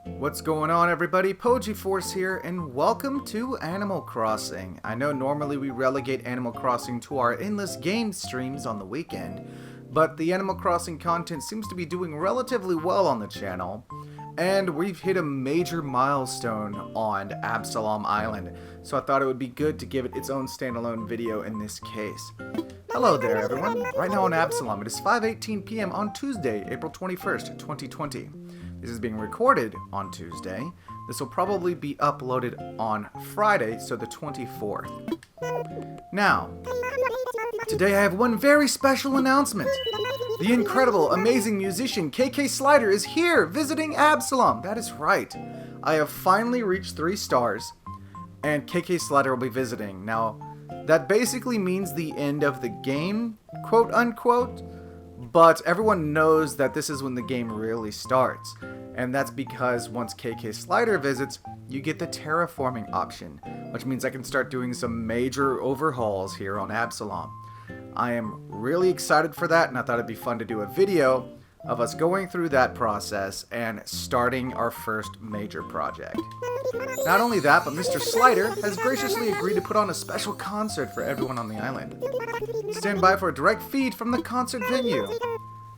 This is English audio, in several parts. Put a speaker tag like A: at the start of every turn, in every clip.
A: What's going on, everybody? PojiForce here, and welcome to Animal Crossing. I know normally we relegate Animal Crossing to our endless game streams on the weekend, but the Animal Crossing content seems to be doing relatively well on the channel, and we've hit a major milestone on Absalom Island, so I thought it would be good to give it its own standalone video in this case. Hello there, everyone. Right now on Absalom, it is 5:18 p.m. on Tuesday, April 21st, 2020. This is being recorded on Tuesday. This will probably be uploaded on Friday, so the 24th. Now, today I have one very special announcement. The incredible, amazing musician KK Slider is here visiting Absalom. That is right. I have finally reached 3 stars, and KK Slider will be visiting. Now, that basically means the end of the game, quote unquote. But everyone knows that this is when the game really starts. And that's because once KK Slider visits, you get the terraforming option, which means I can start doing some major overhauls here on Absalom. I am really excited for that, and I thought it'd be fun to do a video of us going through that process and starting our first major project. Not only that, but Mr. Slider has graciously agreed to put on a special concert for everyone on the island. Stand by for a direct feed from the concert venue.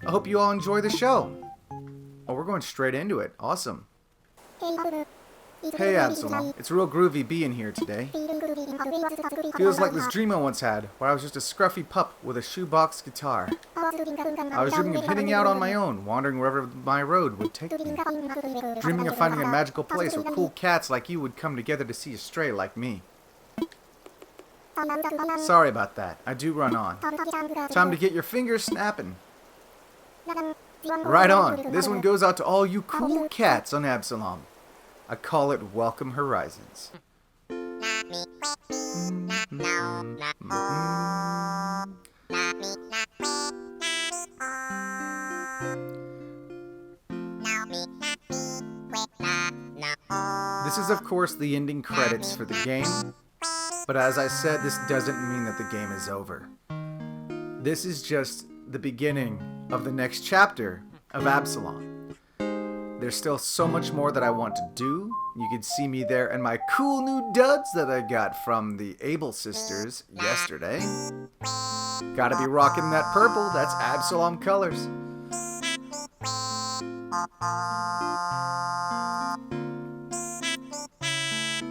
A: I hope you all enjoy the show. Oh, we're going straight into it. Awesome. Hey Absalom, it's real groovy being here today. Feels like this dream I once had, where I was just a scruffy pup with a shoebox guitar. I was dreaming of heading out on my own, wandering wherever my road would take me. Dreaming of finding a magical place where cool cats like you would come together to see a stray like me. Sorry about that, I do run on. Time to get your fingers snapping. Right on, this one goes out to all you cool cats on Absalom. I call it Welcome Horizons. This is, of course, the ending credits for the game, but as I said, this doesn't mean that the game is over. This is just the beginning of the next chapter of Absalom. There's still so much more that I want to do. You can see me there in my cool new duds that I got from the Able sisters yesterday. Gotta be rocking that purple, that's Absalom colors.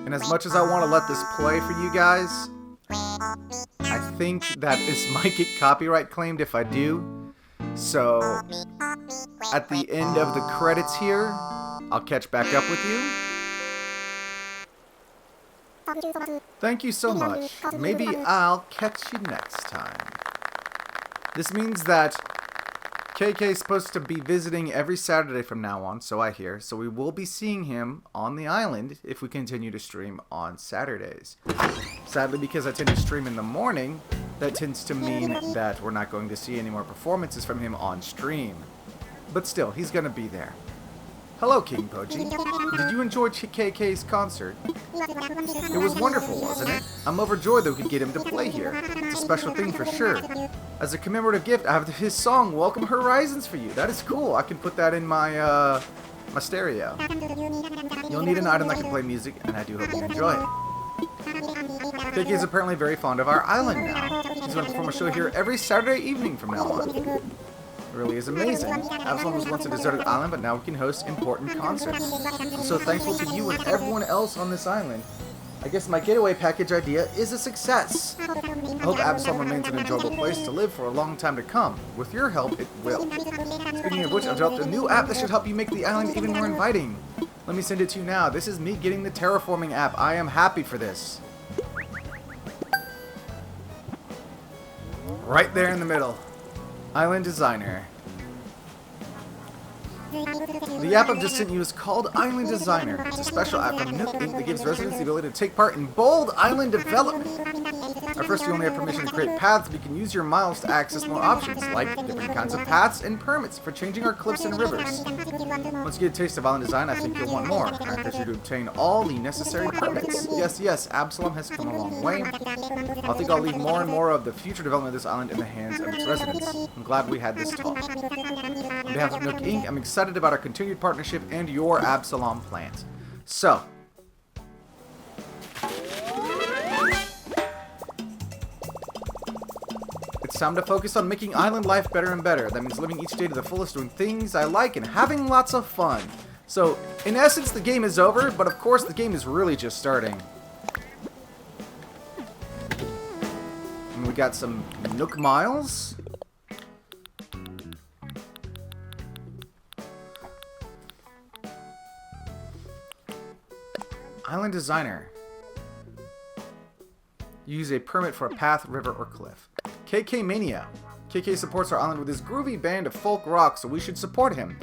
A: And as much as I want to let this play for you guys, I think that this might get copyright claimed if I do. So, at the end of the credits here, I'll catch back up with you. Thank you so much. Maybe I'll catch you next time. This means that KK is supposed to be visiting every Saturday from now on, so I hear. So we will be seeing him on the island if we continue to stream on Saturdays. Sadly, because I tend to stream in the morning, that tends to mean that we're not going to see any more performances from him on stream. But still, he's going to be there. Hello, King Poji. Did you enjoy KK's concert? It was wonderful, wasn't it? I'm overjoyed that we could get him to play here. It's a special thing for sure. As a commemorative gift, I have his song, Welcome Horizons, for you. That is cool. I can put that in my, my stereo. You'll need an item that can play music, and I do hope you enjoy it. KK is apparently very fond of our island now. He's going to perform a show here every Saturday evening from now on. It really is amazing. Absalom was once a deserted island, but now we can host important concerts. I'm so thankful to you and everyone else on this island. I guess my getaway package idea is a success. I hope Absalom remains an enjoyable place to live for a long time to come. With your help, it will. Speaking of which, I've developed a new app that should help you make the island even more inviting. Let me send it to you now. This is me getting the Terraforming app. I am happy for this. Right there in the middle. Island Designer. The app I've just sent you is called Island Designer. It's a special app from Nook Inc. that gives residents the ability to take part in bold island development. At first, you only have permission to create paths, but you can use your miles to access more options, like different kinds of paths and permits for changing our cliffs and rivers. Once you get a taste of island design, I think you'll want more. I encourage you to obtain all the necessary permits. Yes, yes, Absalom has come a long way. I think I'll leave more and more of the future development of this island in the hands of its residents. I'm glad we had this talk. On behalf of Nook Inc., I'm excited about our continued partnership and your Absalom plans. So, it's time to focus on making island life better and better. That means living each day to the fullest, doing things I like, and having lots of fun. So, in essence, the game is over, but of course the game is really just starting. And we got some Nook miles. Island designer. Use a permit for a path, river, or cliff. KK Mania. KK supports our island with his groovy band of folk rock, so we should support him.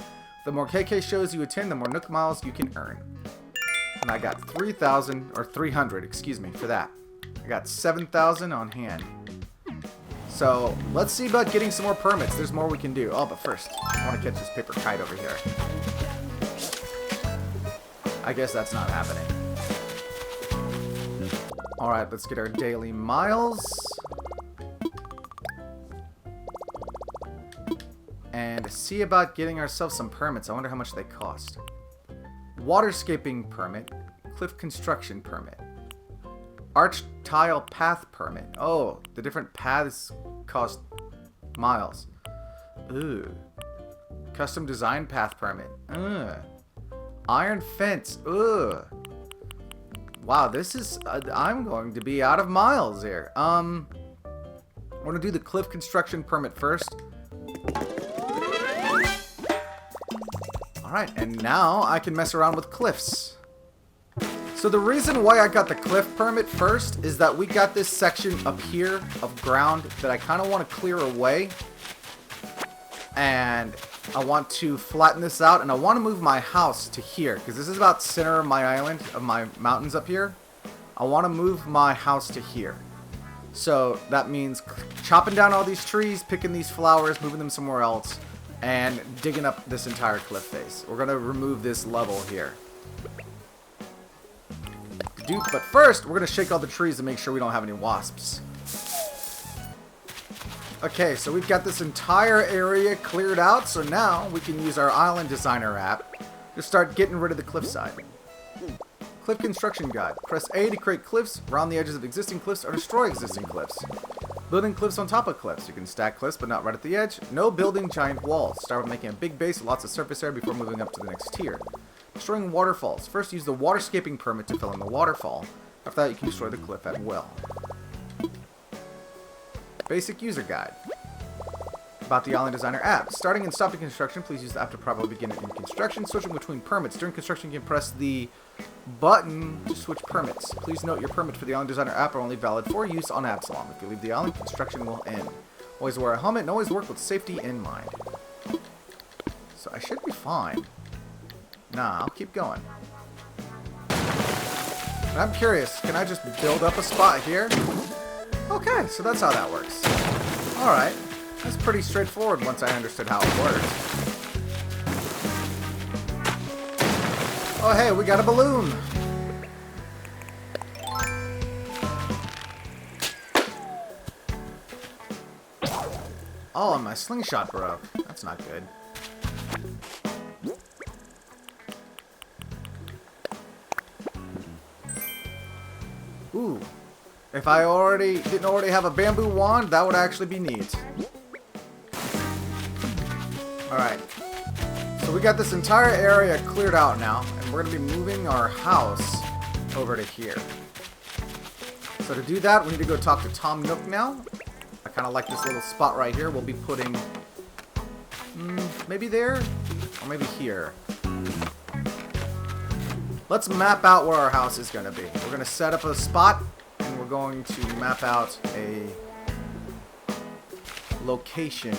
A: The more KK shows you attend, the more Nook miles you can earn. And I got 3,000, or 300, excuse me, for that. I got 7,000 on hand. So, let's see about getting some more permits. There's more we can do. Oh, but first, I want to catch this paper kite over here. I guess that's not happening. Alright, let's get our daily miles. And see about getting ourselves some permits. I wonder how much they cost. Waterscaping permit. Cliff construction permit. Arch tile path permit. Oh, the different paths cost miles. Ooh. Custom design path permit. Ugh. Iron fence. Ugh. Wow, this is... I'm going to be out of miles here. I want to do the cliff construction permit first. Alright, and now I can mess around with cliffs. So the reason why I got the cliff permit first is that we got this section up here of ground that I kind of want to clear away. And I want to flatten this out, and I want to move my house to here, because this is about center of my island, of my mountains up here. I want to move my house to here. So that means chopping down all these trees, picking these flowers, moving them somewhere else, and digging up this entire cliff face. We're going to remove this level here. But first, we're going to shake all the trees to make sure we don't have any wasps. Okay, so we've got this entire area cleared out, so now we can use our Island Designer app to start getting rid of the cliffside. Cliff Construction Guide. Press A to create cliffs, round the edges of existing cliffs, or destroy existing cliffs. Building cliffs on top of cliffs. You can stack cliffs, but not right at the edge. No building giant walls. Start with making a big base with lots of surface area before moving up to the next tier. Destroying waterfalls. First, use the waterscaping permit to fill in the waterfall. After that, you can destroy the cliff at will. Basic user guide. About the Island Designer app. Starting and stopping construction, please use the app to properly begin in construction. Switching between permits. During construction, you can press the button to switch permits. Please note your permits for the Island Designer app are only valid for use on Absalom. If you leave the island, construction will end. Always wear a helmet and always work with safety in mind. So I should be fine. Nah, I'll keep going. And I'm curious, can I just build up a spot here? Okay, so that's how that works. Alright, that's pretty straightforward once I understood how it works. Oh hey, we got a balloon! Oh, and my slingshot broke. That's not good. Ooh. If I didn't already have a bamboo wand, that would actually be neat. Alright. So we got this entire area cleared out now, and we're going to be moving our house over to here. So to do that, we need to go talk to Tom Nook now. I kind of like this little spot right here. We'll be putting... maybe there? Or maybe here. Let's map out where our house is going to be. We're going to set up a spot, and we're going to map out a location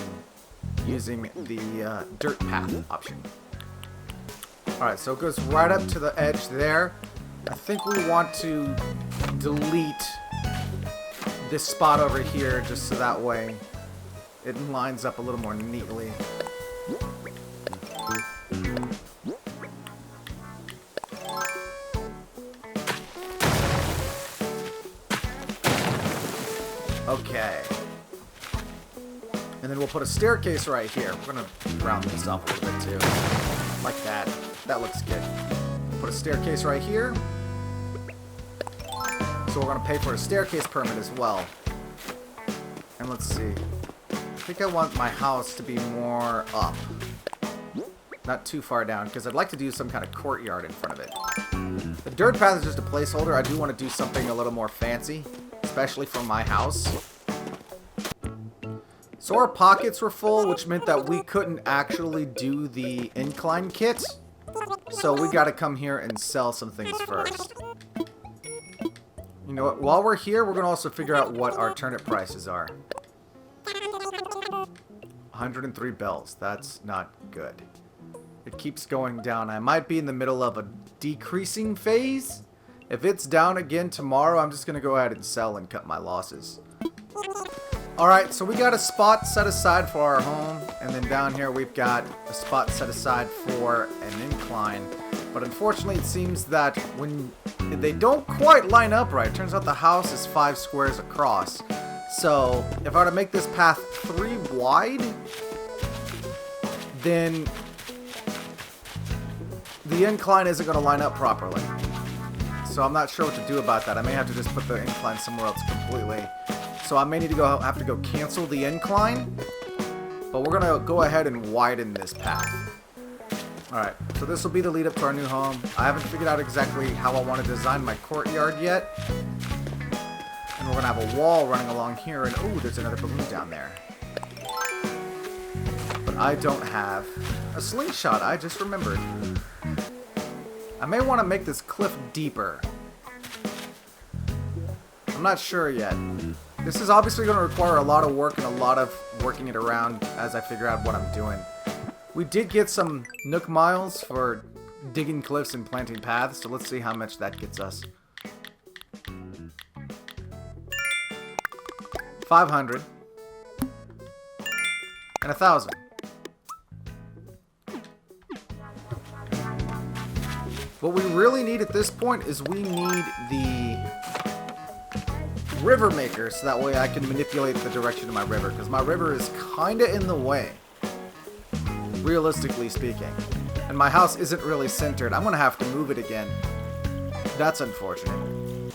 A: using the dirt path option. Alright, so it goes right up to the edge there. I think we want to delete this spot over here just so that way it lines up a little more neatly. Okay. And then we'll put a staircase right here. We're going to round this up a little bit too. Like that. That looks good. Put a staircase right here. So we're going to pay for a staircase permit as well. And let's see. I think I want my house to be more up. Not too far down, because I'd like to do some kind of courtyard in front of it. The dirt path is just a placeholder. I do want to do something a little more fancy, especially for my house. So our pockets were full, which meant that we couldn't actually do the incline kit. So we got to come here and sell some things first. You know what? While we're here, we're going to also figure out what our turnip prices are. 103 bells. That's not good. It keeps going down. I might be in the middle of a decreasing phase. If it's down again tomorrow, I'm just going to go ahead and sell and cut my losses. Alright, so we got a spot set aside for our home, and then down here we've got a spot set aside for an incline. But unfortunately it seems that when they don't quite line up right, it turns out the house is 5 squares across. So if I were to make this path 3 wide, then the incline isn't going to line up properly. So I'm not sure what to do about that. I may have to just put the incline somewhere else completely. So I may need to have to go cancel the incline, but we're going to go ahead and widen this path. Alright, so this will be the lead up to our new home. I haven't figured out exactly how I want to design my courtyard yet. And we're going to have a wall running along here, and oh, there's another balloon down there. But I don't have a slingshot, I just remembered. I may want to make this cliff deeper. I'm not sure yet. This is obviously going to require a lot of work and a lot of working it around as I figure out what I'm doing. We did get some Nook miles for digging cliffs and planting paths, so let's see how much that gets us. 500. And 1,000. What we really need at this point is we need the river maker, so that way I can manipulate the direction of my river, because my river is kinda in the way, realistically speaking, and my house isn't really centered. I'm gonna have to move it again. That's unfortunate.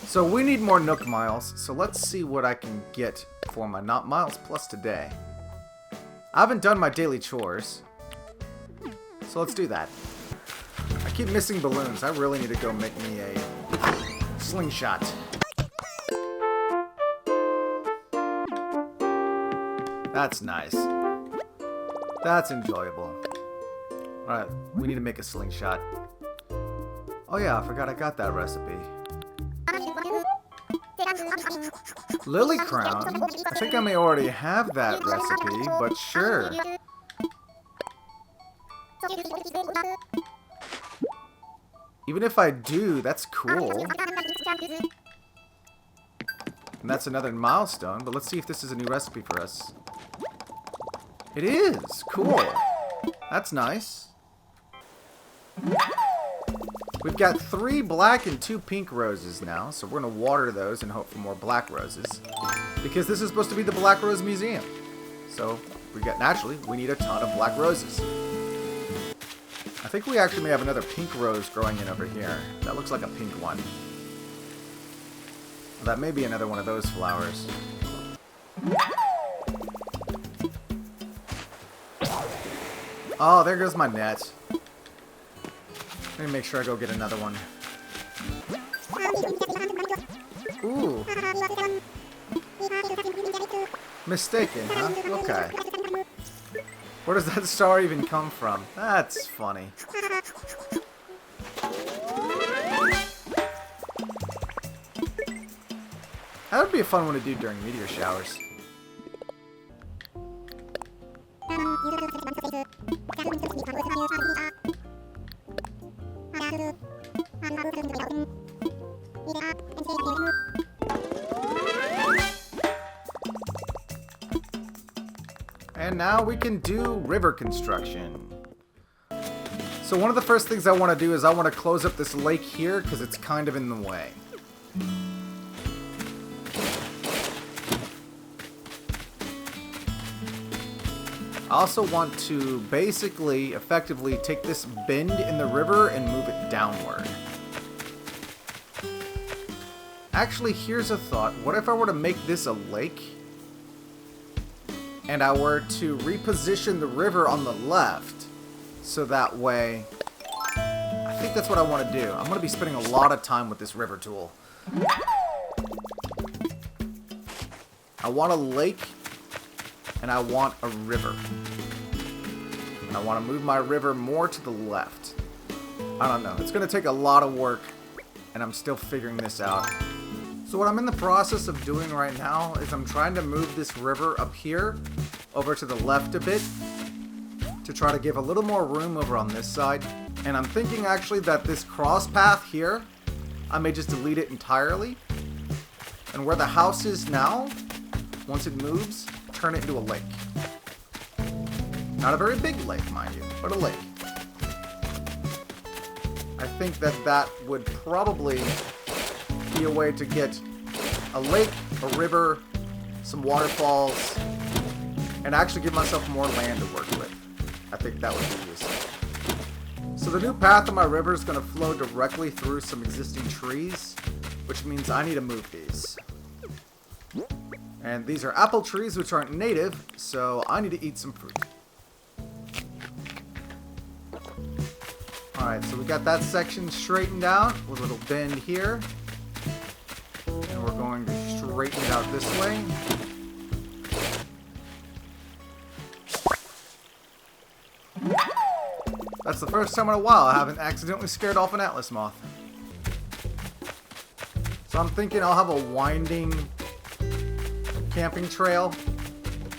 A: So we need more Nook miles, so let's see what I can get for my not miles plus today. I haven't done my daily chores, so let's do that. I keep missing balloons. I really need to go make me a slingshot. That's nice. That's enjoyable. Alright, we need to make a slingshot. Oh yeah, I forgot I got that recipe. Lily crown? I think I may already have that recipe, but sure. Even if I do, that's cool. And that's another milestone, but let's see if this is a new recipe for us. It is! Cool! That's nice. We've got 3 black and 2 pink roses now, so we're going to water those and hope for more black roses. Because this is supposed to be the Black Rose Museum. So, naturally, we need a ton of black roses. I think we actually may have another pink rose growing in over here. That looks like a pink one. Well, that may be another one of those flowers. Oh, there goes my net. Let me make sure I go get another one. Ooh. Mistaken, huh? Okay. Where does that star even come from? That's funny. That would be a fun one to do during meteor showers. now we can do river construction. So one of the first things I want to do is I want to close up this lake here because it's kind of in the way. I also want to basically, effectively take this bend in the river and move it downward. Actually, here's a thought. What if I were to make this a lake? And I were to reposition the river on the left. So that way... I think that's what I want to do. I'm going to be spending a lot of time with this river tool. I want a lake. And I want a river. And I want to move my river more to the left. I don't know. It's going to take a lot of work. And I'm still figuring this out. So what I'm in the process of doing right now is I'm trying to move this river up here over to the left a bit to try to give a little more room over on this side. And I'm thinking actually that this cross path here, I may just delete it entirely. And where the house is now, once it moves, turn it into a lake. Not a very big lake, mind you, but a lake. I think that that would probably be a way to get a lake, a river, some waterfalls, and actually give myself more land to work with. I think that would be useful. So the new path of my river is going to flow directly through some existing trees, which means I need to move these. And these are apple trees, which aren't native, so I need to eat some fruit. Alright, so we got that section straightened out with a little bend here. And we're going to straighten it out this way. That's the first time in a while I haven't accidentally scared off an Atlas moth. So I'm thinking I'll have a winding camping trail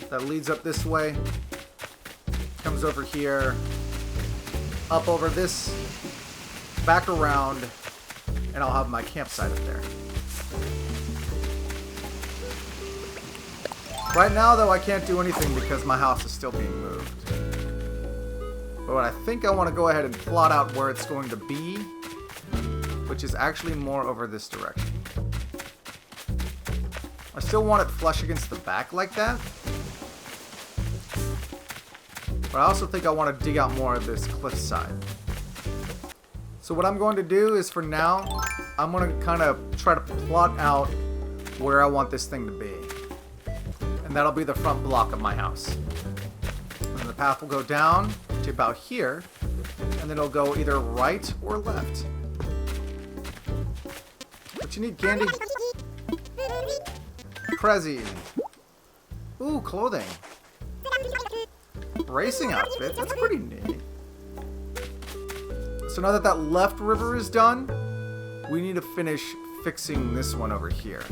A: that leads up this way, comes over here, up over this, back around, and I'll have my campsite up there. Right now though I can't do anything because my house is still being moved. But what I think I want to go ahead and plot out where it's going to be, which is actually more over this direction. I still want it flush against the back like that. But I also think I want to dig out more of this cliffside. So what I'm going to do is for now, I'm going to kind of try to plot out where I want this thing to be. And that'll be the front block of my house. And the path will go down to about here, and then it'll go either right or left. What you need, Candy? Prezi. Ooh, clothing. Racing outfit. That's pretty neat. So now that that left river is done, we need to finish fixing this one over here.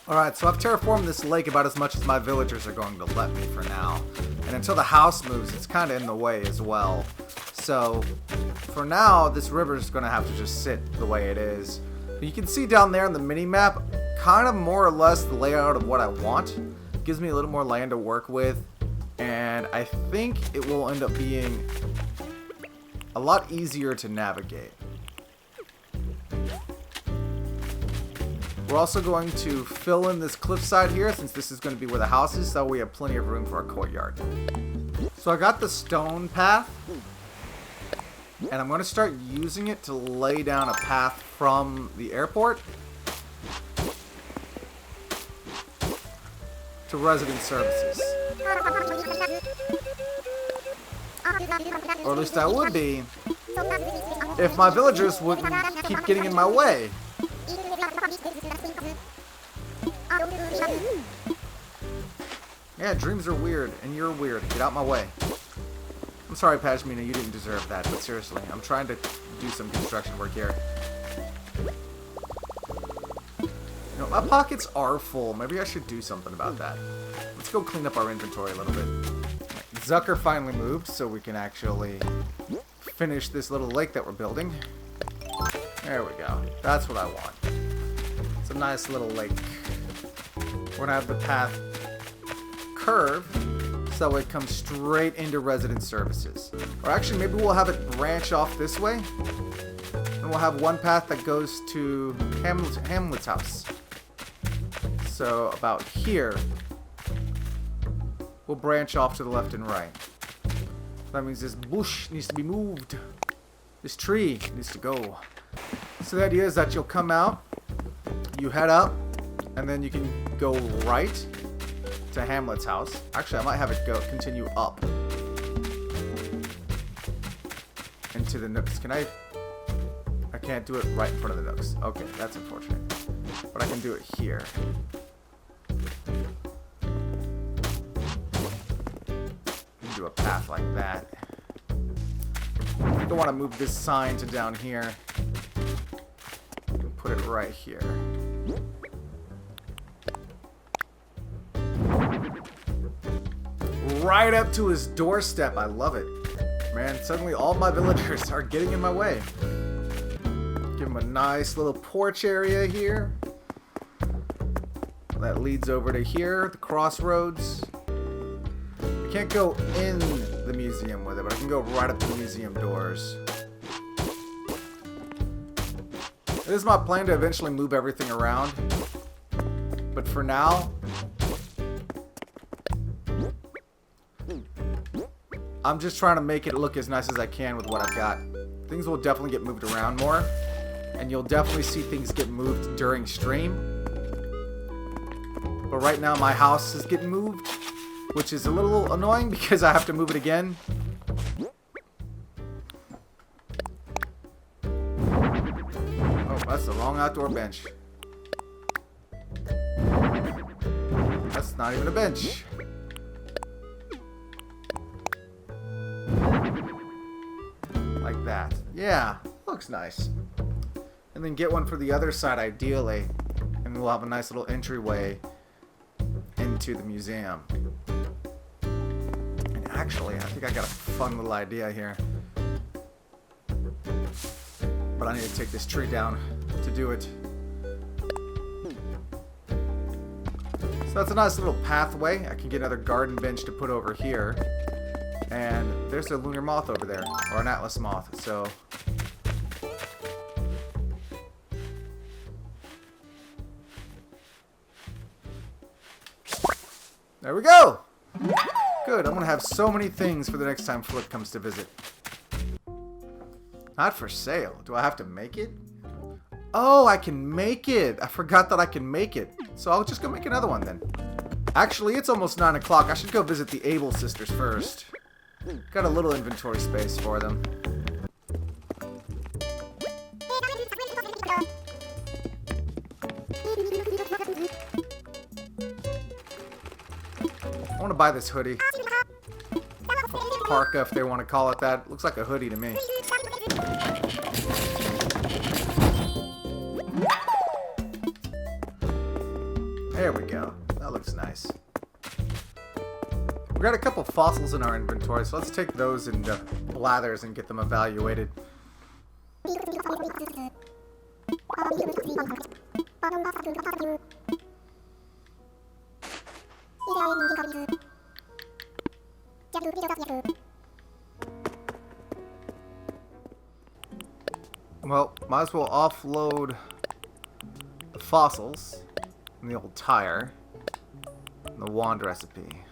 A: Alright, so I've terraformed this lake about as much as my villagers are going to let me for now. And until the house moves, it's kind of in the way as well. So, for now, this river is going to have to just sit the way it is. But you can see down there in the mini-map, kind of more or less the layout of what I want. It gives me a little more land to work with. And I think it will end up being a lot easier to navigate. We're also going to fill in this cliffside here, since this is going to be where the house is, so we have plenty of room for our courtyard. So I got the stone path, and I'm going to start using it to lay down a path from the airport to resident services. Or at least I would be, if my villagers wouldn't keep getting in my way. Yeah, dreams are weird, and you're weird. Get out my way. I'm sorry, Pashmina, you didn't deserve that, but seriously, I'm trying to do some construction work here. My pockets are full. Maybe I should do something about that. Let's go clean up our inventory a little bit. Zucker finally moved, so we can actually finish this little lake that we're building. There we go. That's what I want. It's a nice little lake. We're gonna have the path curve so it comes straight into resident services. Or actually, maybe we'll have it branch off this way. And we'll have one path that goes to Hamlet's house. So about here, we'll branch off to the left and right. That means this bush needs to be moved. This tree needs to go. So the idea is that you'll come out, you head up, and then you can go right to Hamlet's house. Actually, I might have it continue up into the Nooks. I can't do it right in front of the Nooks. Okay, that's unfortunate. But I can do it here. Do a path like that. I don't want to move this sign to down here. Put it right here. Right up to his doorstep. I love it. Man, suddenly all my villagers are getting in my way. Give him a nice little porch area here. That leads over to here, the crossroads. I can't go in the museum with it, but I can go right up to the museum doors. It is my plan to eventually move everything around. But for now, I'm just trying to make it look as nice as I can with what I've got. Things will definitely get moved around more. And you'll definitely see things get moved during stream. But right now my house is getting moved, which is a little annoying because I have to move it again. Oh, that's the wrong outdoor bench. That's not even a bench. Like that. Yeah, looks nice. And then get one for the other side, ideally. And we'll have a nice little entryway into the museum. And actually, I think I got a fun little idea here. But I need to take this tree down to do it. So that's a nice little pathway. I can get another garden bench to put over here. And there's a lunar moth over there, or an atlas moth, so... There we go! Good, I'm gonna have so many things for the next time Flip comes to visit. Not for sale. Do I have to make it? Oh, I can make it! I forgot that I can make it. So I'll just go make another one then. Actually, it's almost 9 o'clock. I should go visit the Able sisters first. Got a little inventory space for them. I want to buy this hoodie. Parka, if they want to call it that. Looks like a hoodie to me. There we go. That looks nice. We got a couple fossils in our inventory, so let's take those into blathers and get them evaluated. Well, might as well offload the fossils and the old tire and the wand recipe.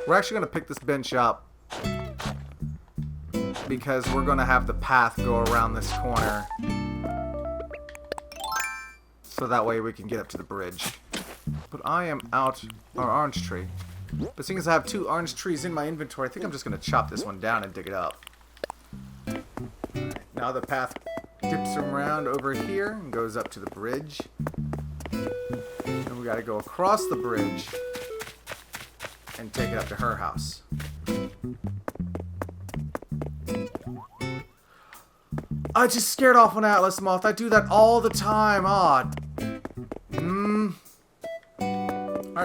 A: We're actually going to pick this bench up because we're going to have the path go around this corner so that way we can get up to the bridge. But I am out our orange tree. But seeing as I have 2 orange trees in my inventory, I think I'm just going to chop this one down and dig it up. Now the path dips around over here and goes up to the bridge. And we got to go across the bridge and take it up to her house. I just scared off an atlas moth. I do that all the time. Aw.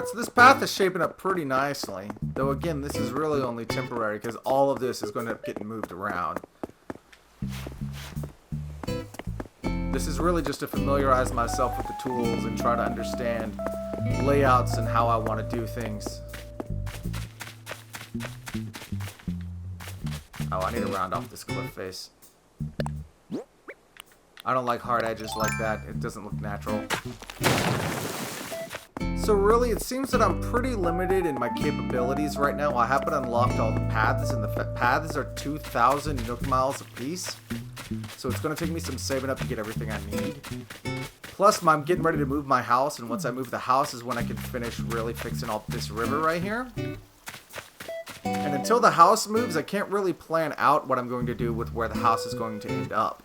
A: Alright, so this path is shaping up pretty nicely. Though again, this is really only temporary because all of this is going to get moved around. This is really just to familiarize myself with the tools and try to understand layouts and how I want to do things. Oh, I need to round off this cliff face. I don't like hard edges like that. It doesn't look natural. So really, it seems that I'm pretty limited in my capabilities right now. I haven't unlocked all the paths, and the paths are 2,000 Nook miles apiece. So it's going to take me some saving up to get everything I need. Plus, I'm getting ready to move my house, and once I move the house is when I can finish really fixing all this river right here. And until the house moves, I can't really plan out what I'm going to do with where the house is going to end up.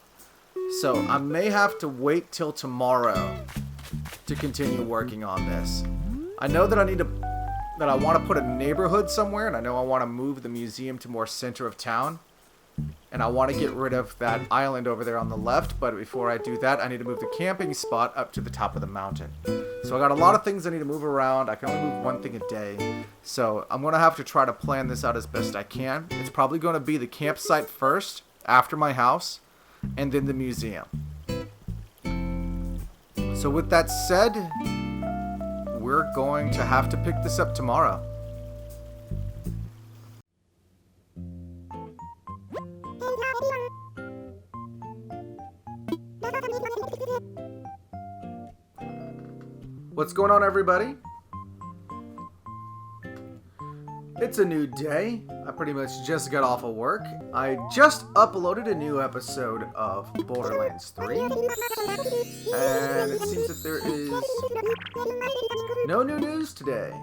A: So I may have to wait till tomorrow to continue working on this. I know that I want to put a neighborhood somewhere, and I know I want to move the museum to more center of town. And I want to get rid of that island over there on the left, but before I do that, I need to move the camping spot up to the top of the mountain. So I got a lot of things I need to move around. I can only move one thing a day. So I'm going to have to try to plan this out as best I can. It's probably going to be the campsite first, after my house, and then the museum. So with that said, we're going to have to pick this up tomorrow. What's going on, everybody? It's a new day. I pretty much just got off of work. I just uploaded a new episode of Borderlands 3. And it seems that there is no new news today.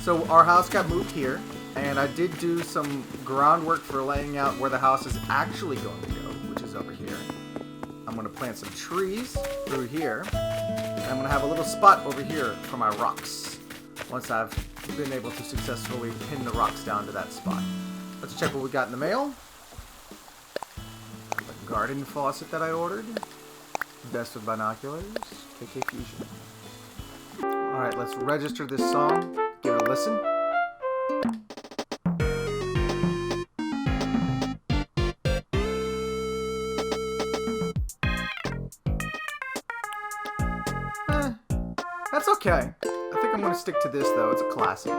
A: So our house got moved here, and I did do some groundwork for laying out where the house is actually going to go, which is over here. I'm going to plant some trees through here. I'm going to have a little spot over here for my rocks once I've been able to successfully pin the rocks down to that spot. Let's check what we got in the mail. The garden faucet that I ordered. Best with binoculars. KK Fusion. Alright, let's register this song. Give it a listen. That's okay. I think I'm going to stick to this, though. It's a classic.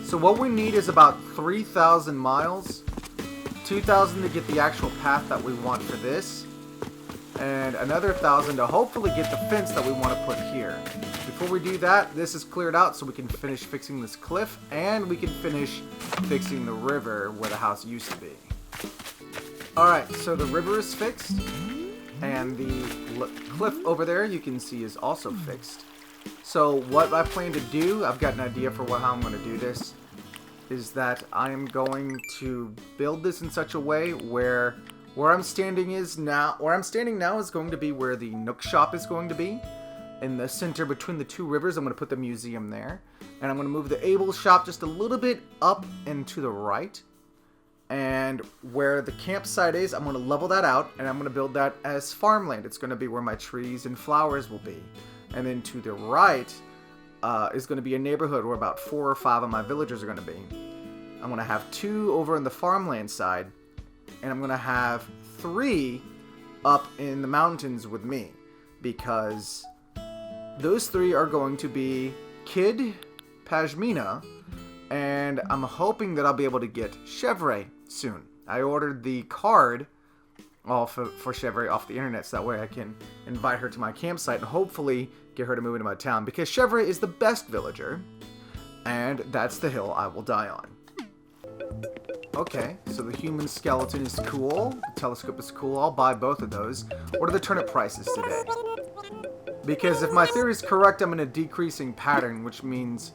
A: So what we need is about 3,000 miles. 2,000 to get the actual path that we want for this. And another 1,000 to hopefully get the fence that we want to put here. Before we do that, this is cleared out so we can finish fixing this cliff. And we can finish fixing the river where the house used to be. Alright, so the river is fixed. And the cliff over there you can see is also fixed. So what I plan to do, I've got an idea for how I'm going to do this, is that I am going to build this in such a way where I'm standing now is going to be where the Nook shop is going to be. In the center between the two rivers, I'm going to put the museum there. And I'm going to move the Able shop just a little bit up and to the right. And where the campsite is, I'm going to level that out, and I'm going to build that as farmland. It's going to be where my trees and flowers will be. And then to the right is going to be a neighborhood where about 4 or 5 of my villagers are going to be. I'm going to have 2 over in the farmland side, and I'm going to have 3 up in the mountains with me, because those 3 are going to be Kid, Pashmina, and I'm hoping that I'll be able to get Chevre soon. I ordered the card for Chevre off the internet, so that way I can invite her to my campsite and hopefully get her to move into my town, because Chevre is the best villager, and that's the hill I will die on. Okay, so the human skeleton is cool, the telescope is cool, I'll buy both of those. What are the turnip prices today? Because if my theory is correct, I'm in a decreasing pattern, which means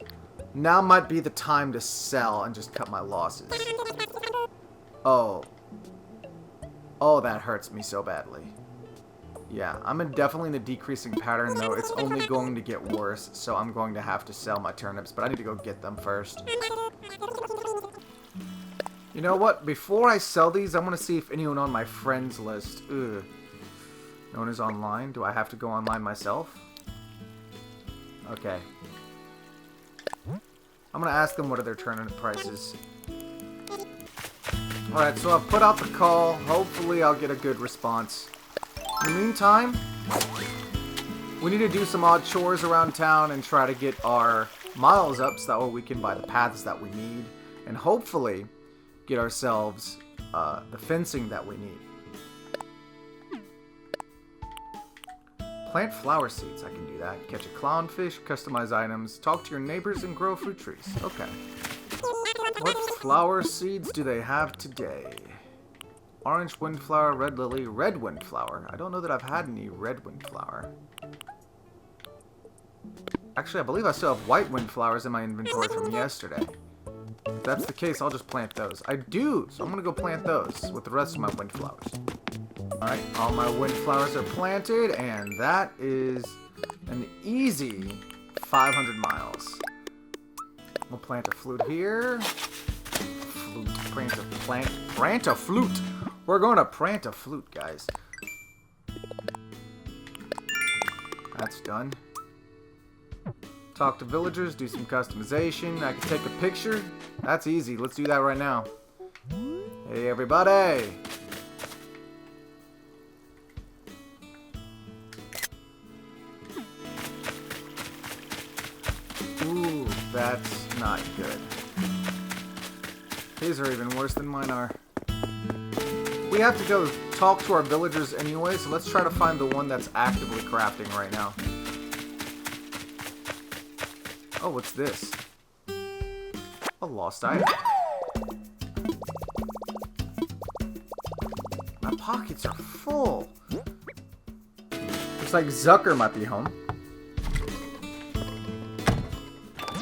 A: now might be the time to sell and just cut my losses. Oh, that hurts me so badly. Yeah, I'm definitely in a decreasing pattern, though. It's only going to get worse, so I'm going to have to sell my turnips, but I need to go get them first. You know what? Before I sell these, I want to see if anyone on my friends list... Ugh. No one is online? Do I have to go online myself? Okay. I'm gonna ask them what are their turnip prices. Alright, so I've put out the call. Hopefully I'll get a good response. In the meantime, we need to do some odd chores around town and try to get our miles up so that way we can buy the paths that we need. And hopefully get ourselves the fencing that we need. Plant flower seeds, I can do that. Catch a clownfish, customize items, talk to your neighbors, and grow fruit trees. Okay. What flower seeds do they have today? Orange windflower, red lily, red windflower. I don't know that I've had any red windflower. Actually, I believe I still have white windflowers in my inventory from yesterday. If that's the case, I'll just plant those. I do, so I'm going to go plant those with the rest of my windflowers. Alright, all my windflowers are planted, and that is an easy 500 miles. We'll plant a flute here. Plant a flute. We're going to plant a flute, guys. That's done. Talk to villagers, do some customization. I can take a picture. That's easy. Let's do that right now. Hey, everybody. Ooh, that's not good. His are even worse than mine are. We have to go talk to our villagers anyway, so let's try to find the one that's actively crafting right now. Oh, what's this? A lost item. My pockets are full. Looks like Zucker might be home.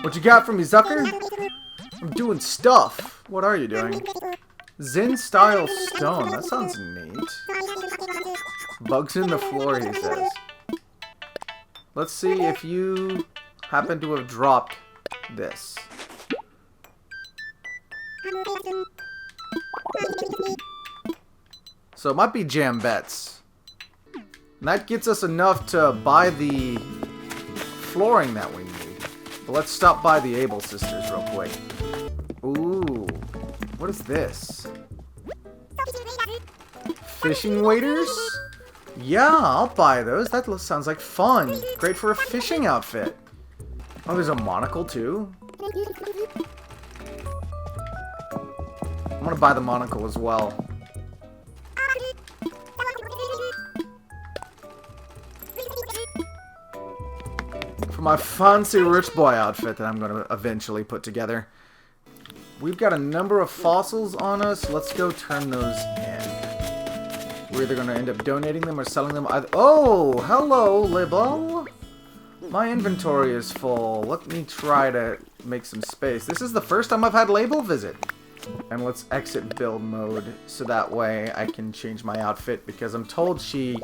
A: What you got for me, Zucker? I'm doing stuff. What are you doing? Zen style stone. That sounds neat. Bugs in the floor, he says. Let's see if you happen to have dropped this. So it might be jam bets. And that gets us enough to buy the flooring that we need. But let's stop by the Able Sisters real quick. Ooh, what is this? Fishing waders? Yeah, I'll buy those. That sounds like fun. Great for a fishing outfit. Oh, there's a monocle too? I'm gonna buy the monocle as well. For my fancy rich boy outfit that I'm gonna eventually put together. We've got a number of fossils on us. Let's go turn those in. We're either gonna end up donating them or selling them. Oh, hello, Libel. My inventory is full. Let me try to make some space. This is the first time I've had Label visit. And let's exit build mode so that way I can change my outfit because I'm told she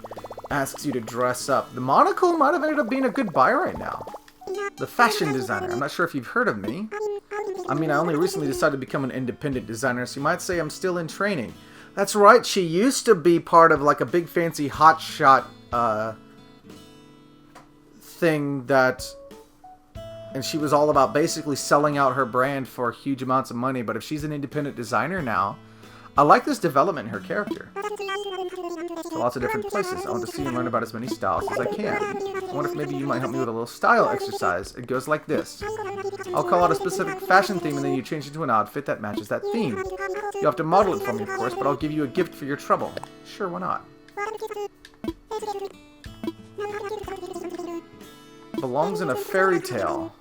A: asks you to dress up. The monocle might have ended up being a good buy right now. The fashion designer. I'm not sure if you've heard of me. I mean, I only recently decided to become an independent designer, so you might say I'm still in training. That's right, she used to be part of like a big fancy hotshot thing that... And she was all about basically selling out her brand for huge amounts of money. But if she's an independent designer now, I like this development in her character. To lots of different places. I want to see and learn about as many styles as I can. I wonder if maybe you might help me with a little style exercise. It goes like this. I'll call out a specific fashion theme and then you change it to an outfit that matches that theme. You have to model it for me, of course, but I'll give you a gift for your trouble. Sure, why not? Belongs in a fairy tale.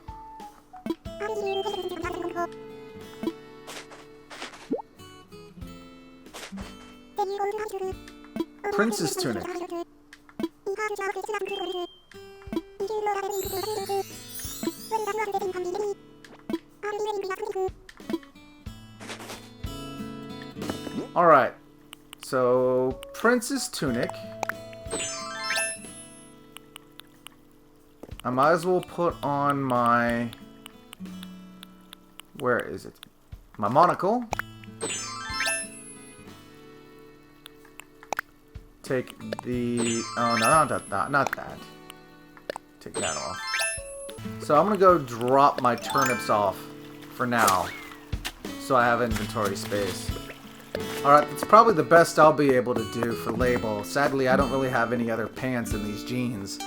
A: Princess tunic. Alright. So, princess tunic. I might as well put on my... Where is it? My monocle. Take the... Oh, no, not that. Take that off. So I'm going to go drop my turnips off for now, so I have inventory space. Alright, that's probably the best I'll be able to do for label. Sadly, I don't really have any other pants in these jeans.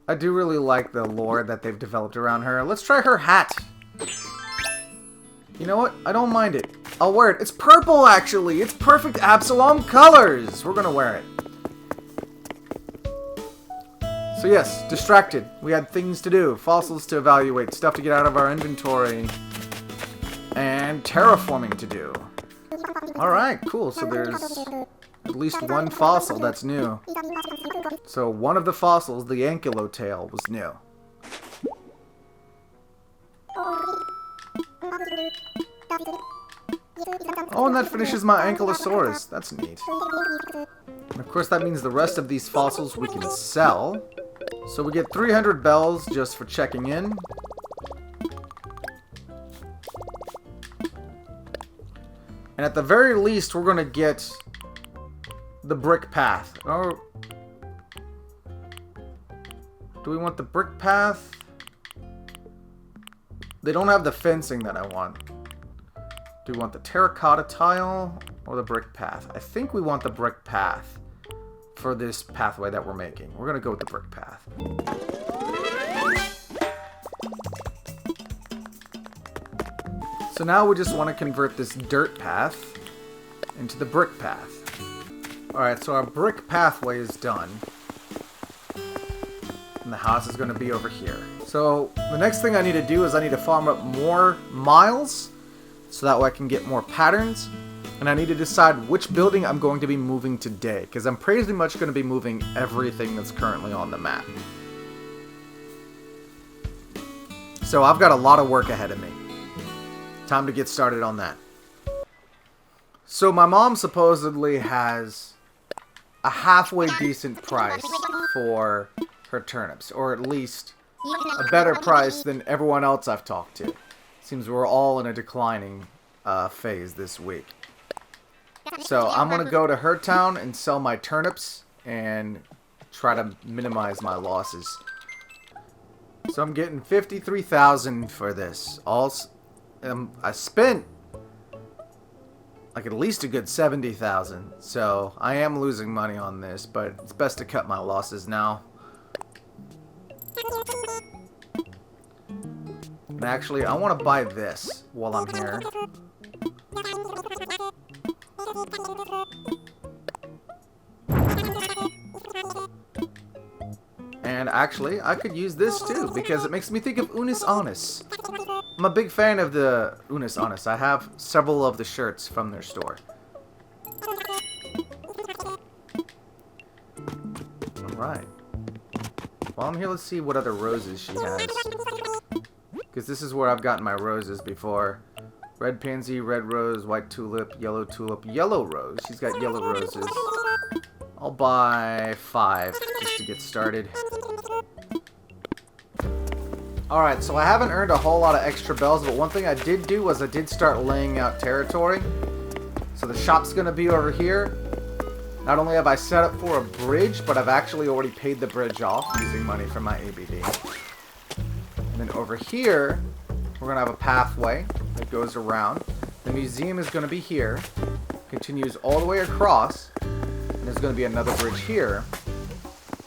A: I do really like the lore that they've developed around her. Let's try her hat. You know what? I don't mind it. I'll wear it. It's purple, actually. It's perfect Absalom colors. We're gonna wear it. So yes, distracted. We had things to do. Fossils to evaluate. Stuff to get out of our inventory. And terraforming to do. Alright, cool. So there's at least one fossil that's new. So one of the fossils, the ankylotail, was new. Oh, and that finishes my ankylosaurus. That's neat. And of course that means the rest of these fossils we can sell. So we get 300 bells just for checking in. And at the very least, we're going to get the brick path. Or do we want the brick path? They don't have the fencing that I want. Do we want the terracotta tile or the brick path? I think we want the brick path for this pathway that we're making. We're going to go with the brick path. So now we just want to convert this dirt path into the brick path. Alright, so our brick pathway is done. And the house is going to be over here. So the next thing I need to do is I need to farm up more miles so that way I can get more patterns. And I need to decide which building I'm going to be moving today, because I'm pretty much going to be moving everything that's currently on the map. So I've got a lot of work ahead of me. Time to get started on that. So my mom supposedly has a halfway decent price for her turnips, or at least a better price than everyone else I've talked to. Seems we're all in a declining phase this week. So I'm going to go to her town and sell my turnips and try to minimize my losses. So I'm getting 53,000 for this. I spent like at least a good 70,000. So I am losing money on this, but it's best to cut my losses now. And actually, I want to buy this while I'm here. And actually, I could use this too, because it makes me think of Unis Honest. I'm a big fan of the Unis Honest. I have several of the shirts from their store. Alright. While I'm here, let's see what other roses she has. Because this is where I've gotten my roses before. Red pansy, red rose, white tulip, yellow rose. She's got yellow roses. I'll buy 5 just to get started. Alright, so I haven't earned a whole lot of extra bells, but one thing I did do was I did start laying out territory. So the shop's going to be over here. Not only have I set up for a bridge, but I've actually already paid the bridge off using money from my ABD. And then over here, we're going to have a pathway that goes around. The museum is going to be here. Continues all the way across. And there's going to be another bridge here.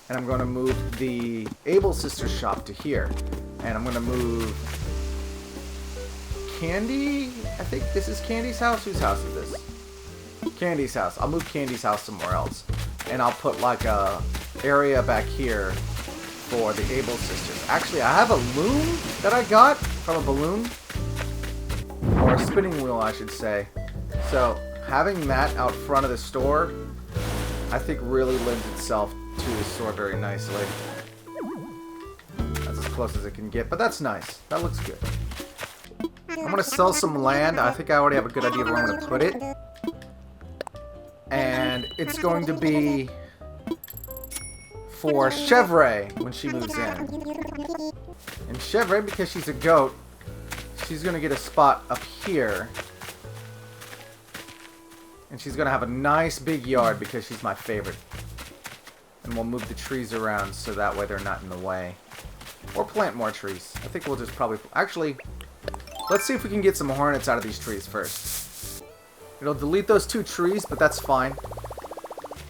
A: And I'm going to move the Able Sisters shop to here. And I'm going to move Candy. I think this is Candy's house. Whose house is this? Candy's house. I'll move Candy's house somewhere else. And I'll put like a area back here for the Able sisters. Actually, I have a loom that I got from a balloon. Or a spinning wheel, I should say. So, having that out front of the store, I think really lends itself to the store very nicely. That's as close as it can get, but that's nice. That looks good. I'm going to sell some land. I think I already have a good idea of where I'm going to put it. And it's going to be for Chevre when she moves in. And Chevre, because she's a goat, she's going to get a spot up here. And she's going to have a nice big yard because she's my favorite. And we'll move the trees around so that way they're not in the way. Or plant more trees. I think we'll just probably... Actually, let's see if we can get some hornets out of these trees first. It'll delete those 2 trees, but that's fine.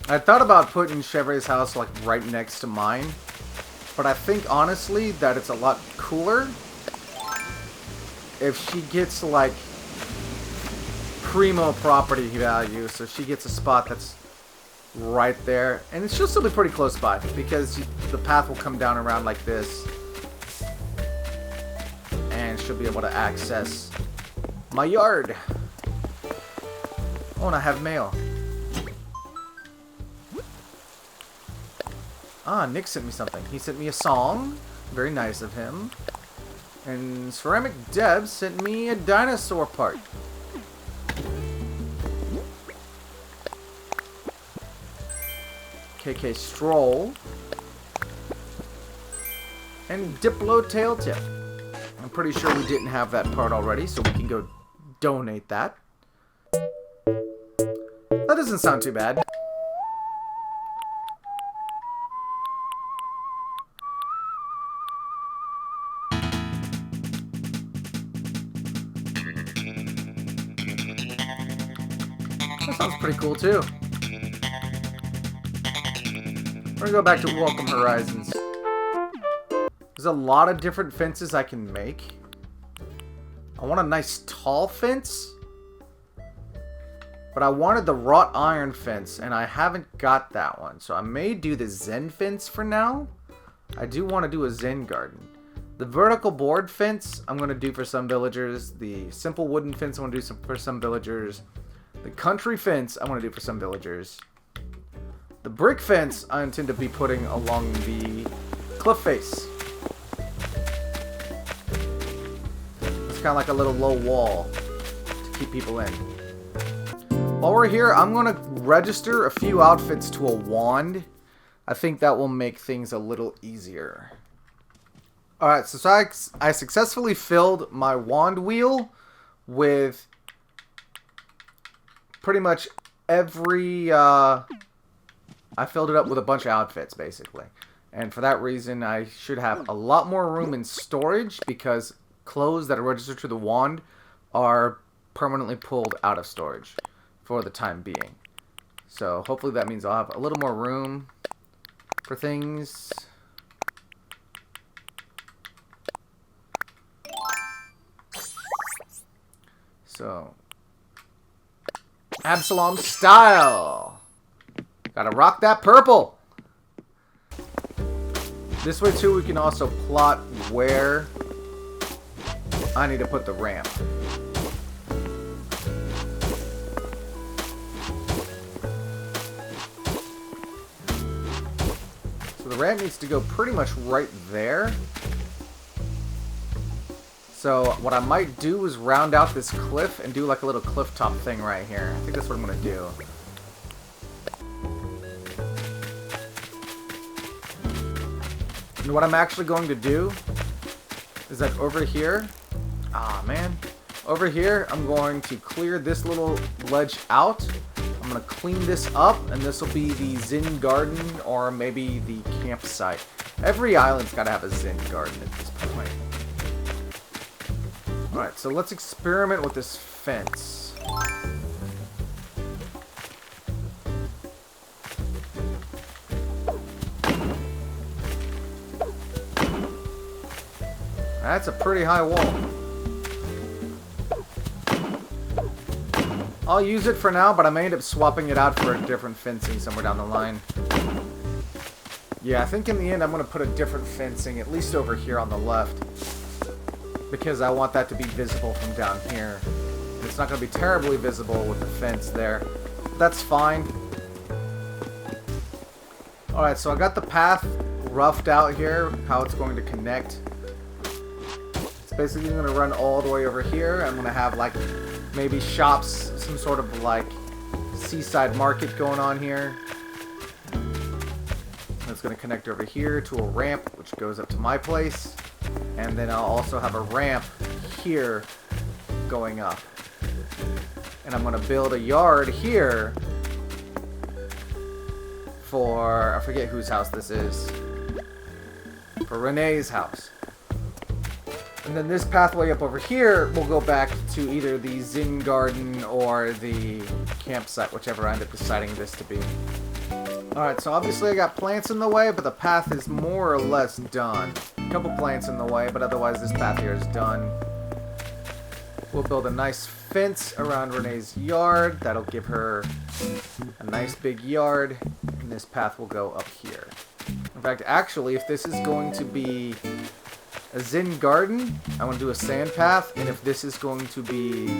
A: I thought about putting Chevre's house like right next to mine. But I think honestly that it's a lot cooler if she gets like primo property value. So she gets a spot that's right there. And she'll still be pretty close by because the path will come down around like this. And she'll be able to access my yard. Oh, and I have mail. Ah, Nick sent me something. He sent me a song. Very nice of him. And Ceramic Deb sent me a dinosaur part. KK Stroll. And Diplo Tail Tip. I'm pretty sure we didn't have that part already, so we can go donate that. That doesn't sound too bad. That sounds pretty cool too. We're gonna go back to Welcome Horizons. There's a lot of different fences I can make. I want a nice tall fence. But I wanted the wrought iron fence, and I haven't got that one. So I may do the Zen fence for now. I do want to do a Zen garden. The vertical board fence, I'm going to do for some villagers. The simple wooden fence, I want to do for some villagers. The country fence, I want to do for some villagers. The brick fence, I intend to be putting along the cliff face. It's kind of like a little low wall to keep people in. While we're here, I'm going to register a few outfits to a wand. I think that will make things a little easier. Alright, so I successfully filled my wand wheel with pretty much every... I filled it up with a bunch of outfits, basically. And for that reason, I should have a lot more room in storage because clothes that are registered to the wand are permanently pulled out of storage for the time being. So hopefully that means I'll have a little more room for things. So Absalom style. Gotta rock that purple. This way too we can also plot where I need to put the ramp. The ramp needs to go pretty much right there. So what I might do is round out this cliff and do like a little cliff top thing right here. I think that's what I'm going to do. And what I'm actually going to do is that over here, over here I'm going to clear this little ledge out. I'm going to clean this up, and this will be the Zen garden, or maybe the campsite. Every island's got to have a Zen garden at this point. Alright, so let's experiment with this fence. That's a pretty high wall. I'll use it for now, but I may end up swapping it out for a different fencing somewhere down the line. Yeah, I think in the end I'm going to put a different fencing, at least over here on the left. Because I want that to be visible from down here. It's not going to be terribly visible with the fence there. That's fine. Alright, so I got the path roughed out here, how it's going to connect. It's basically going to run all the way over here. I'm going to have, like, maybe shops, some sort of, like, seaside market going on here. It's going to connect over here to a ramp, which goes up to my place. And then I'll also have a ramp here going up. And I'm going to build a yard here for, I forget whose house this is. For Renee's house. And then this pathway up over here will go back to either the Zen Garden or the campsite, whichever I end up deciding this to be. Alright, so obviously I got plants in the way, but the path is more or less done. A couple plants in the way, but otherwise this path here is done. We'll build a nice fence around Renee's yard. That'll give her a nice big yard. And this path will go up here. In fact, actually, if this is going to be a Zen garden, I want to do a sand path. And if this is going to be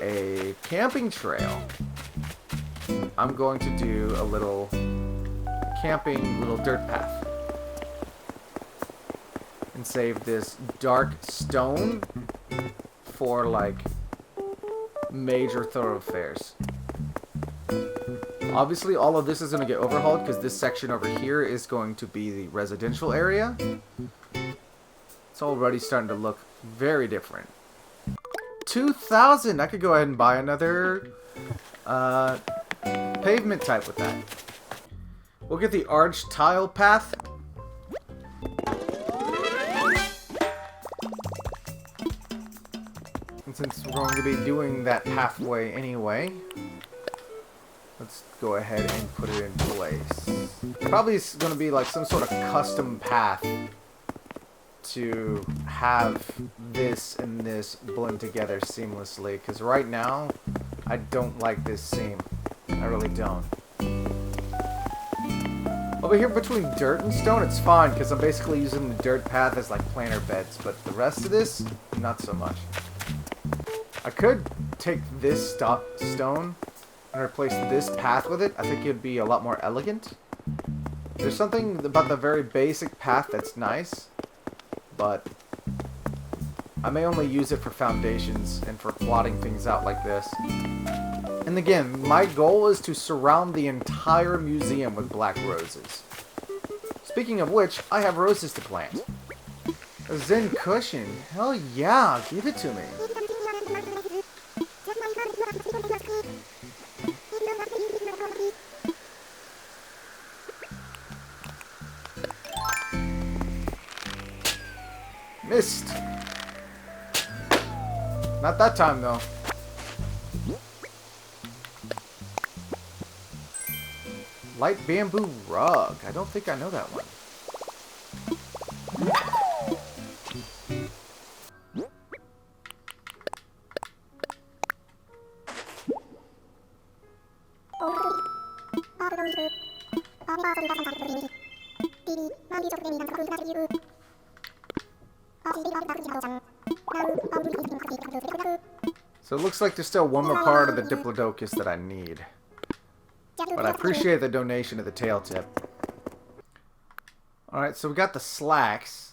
A: a camping trail, I'm going to do a little camping, little dirt path. And save this dark stone for, like, major thoroughfares. Obviously, all of this is going to get overhauled because this section over here is going to be the residential area. It's already starting to look very different. 2,000! I could go ahead and buy another pavement type with that. We'll get the arched tile path. And since we're going to be doing that pathway anyway, let's go ahead and put it in place. Probably it's going to be like some sort of custom path to have this and this blend together seamlessly. Because right now, I don't like this seam. I really don't. Over here between dirt and stone, it's fine because I'm basically using the dirt path as like planter beds. But the rest of this, not so much. I could take this stone and replace this path with it. I think it'd be a lot more elegant. There's something about the very basic path that's nice, but I may only use it for foundations and for plotting things out like this. And again, my goal is to surround the entire museum with black roses. Speaking of which, I have roses to plant. A Zen cushion? Hell yeah, give it to me. Missed. Not that time, though. Light bamboo rug. I don't think I know that one. So it looks like there's still one more part of the Diplodocus that I need. But I appreciate the donation of the tail tip. Alright, so we got the slacks.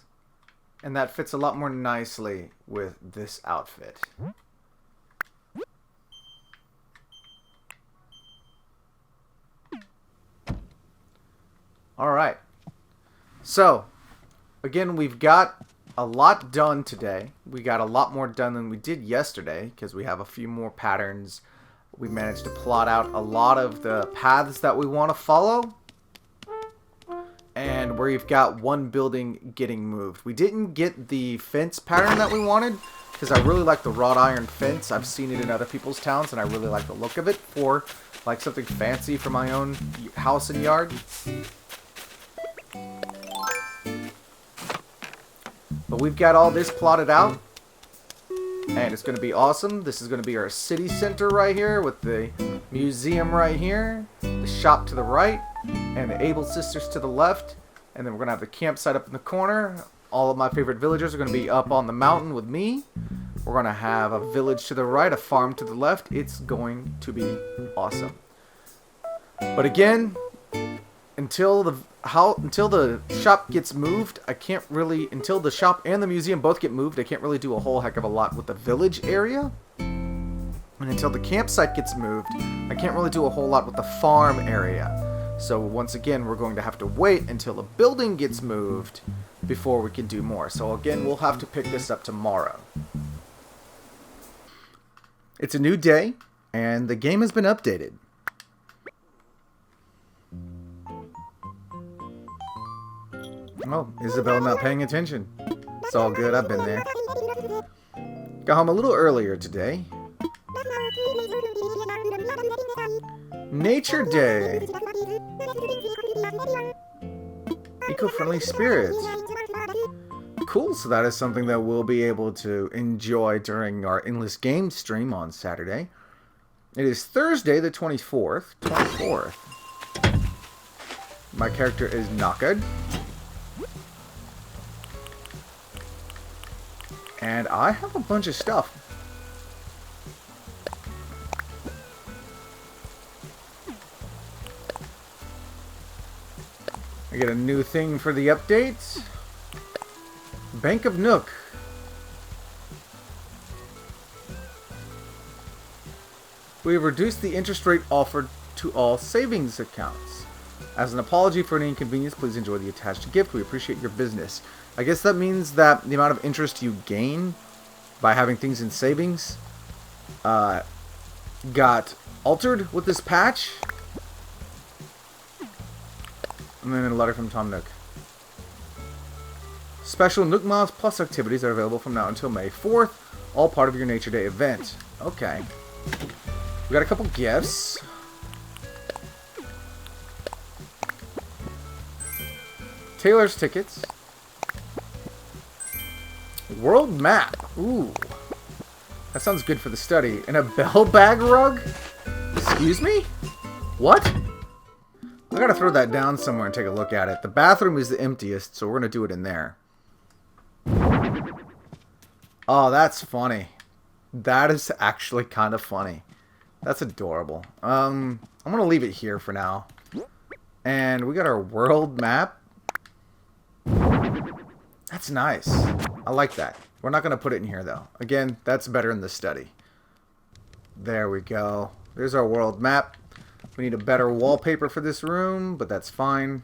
A: And that fits a lot more nicely with this outfit. Alright. So, again, we've got a lot done today. We got a lot more done than we did yesterday, because we have a few more patterns. We managed to plot out a lot of the paths that we want to follow. And we've got one building getting moved. We didn't get the fence pattern that we wanted, because I really like the wrought iron fence. I've seen it in other people's towns, and I really like the look of it for like something fancy for my own house and yard. But we've got all this plotted out. And it's going to be awesome. This is going to be our city center right here with the museum right here, the shop to the right, and the Able Sisters to the left. And then we're going to have the campsite up in the corner. All of my favorite villagers are going to be up on the mountain with me. We're going to have a village to the right, a farm to the left. It's going to be awesome. But again, until the shop gets moved, until the shop and the museum both get moved, I can't really do a whole heck of a lot with the village area. And until the campsite gets moved, I can't really do a whole lot with the farm area. So once again, we're going to have to wait until the building gets moved before we can do more. So again, we'll have to pick this up tomorrow. It's a new day, and the game has been updated. Oh, Isabel not paying attention. It's all good, I've been there. Got home a little earlier today. Nature Day. Eco-friendly spirits. Cool, so that is something that we'll be able to enjoy during our Endless Game stream on Saturday. It is Thursday the 24th. My character is Nook. And I have a bunch of stuff. I get a new thing for the updates. Bank of Nook. We have reduced the interest rate offered to all savings accounts. As an apology for any inconvenience, please enjoy the attached gift. We appreciate your business. I guess that means that the amount of interest you gain by having things in savings got altered with this patch. And then a letter from Tom Nook. Special Nook Miles Plus activities are available from now until May 4th. All part of your Nature Day event. Okay. We got a couple gifts. Tailors tickets. World map. Ooh. That sounds good for the study. And a bell bag rug? Excuse me? What? I gotta throw that down somewhere and take a look at it. The bathroom is the emptiest, so we're gonna do it in there. Oh, that's funny. That is actually kind of funny. That's adorable. I'm gonna leave it here for now. And we got our world map. That's nice. I like that. We're not gonna put it in here though. Again, that's better in the study. There we go. There's our world map. We need a better wallpaper for this room, but that's fine.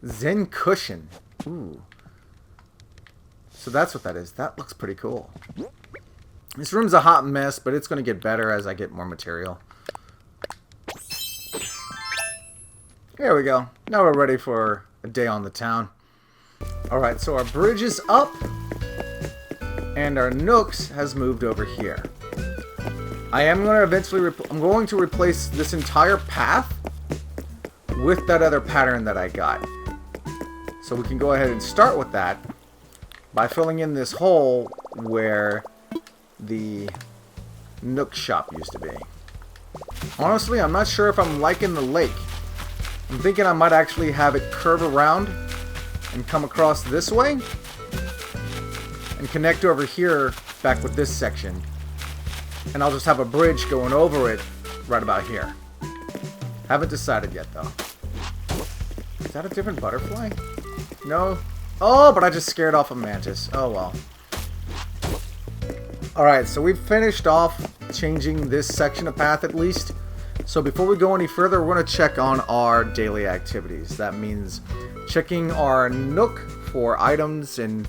A: Zen cushion. Ooh. So that's what that is. That looks pretty cool. This room's a hot mess, but it's going to get better as I get more material. There we go. Now we're ready for a day on the town. Alright, so our bridge is up. And our Nooks has moved over here. I am going to eventually I'm going to replace this entire path with that other pattern that I got. So we can go ahead and start with that by filling in this hole where the Nook shop used to be. Honestly, I'm not sure if I'm liking the lake. I'm thinking I might actually have it curve around and come across this way and connect over here back with this section. And I'll just have a bridge going over it right about here. Haven't decided yet though. Is that a different butterfly? No? Oh, but I just scared off a mantis. Oh well. Alright, so we've finished off changing this section of path at least. So before we go any further, we're going to check on our daily activities. That means checking our Nook for items and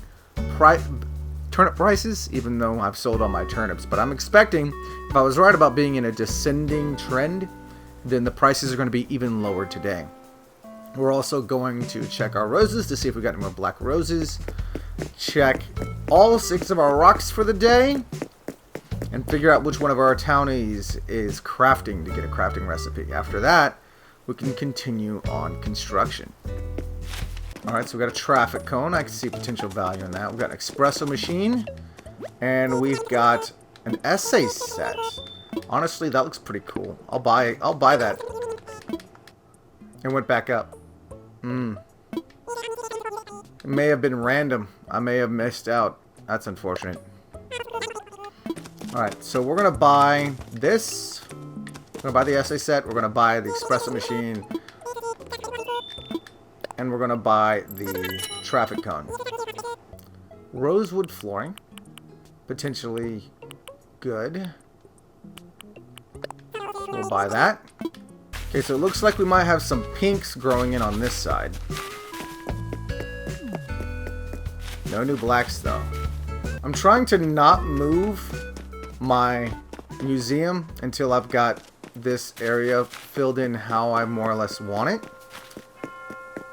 A: turnip prices, even though I've sold all my turnips. But I'm expecting, if I was right about being in a descending trend, then the prices are going to be even lower today. We're also going to check our roses to see if we got any more black roses. Check all 6 of our rocks for the day. And figure out which one of our townies is crafting to get a crafting recipe. After that, we can continue on construction. Alright, so we got a traffic cone. I can see potential value in that. We've got an espresso machine. And we've got an essay set. Honestly, that looks pretty cool. I'll buy that. It went back up. It may have been random. I may have missed out. That's unfortunate. Alright, so we're going to buy this. We're going to buy the essay set. We're going to buy the espresso machine. And we're going to buy the traffic cone. Rosewood flooring. Potentially good. We'll buy that. Okay, so it looks like we might have some pinks growing in on this side. No new blacks, though. I'm trying to not move my museum until I've got this area filled in how I more or less want it.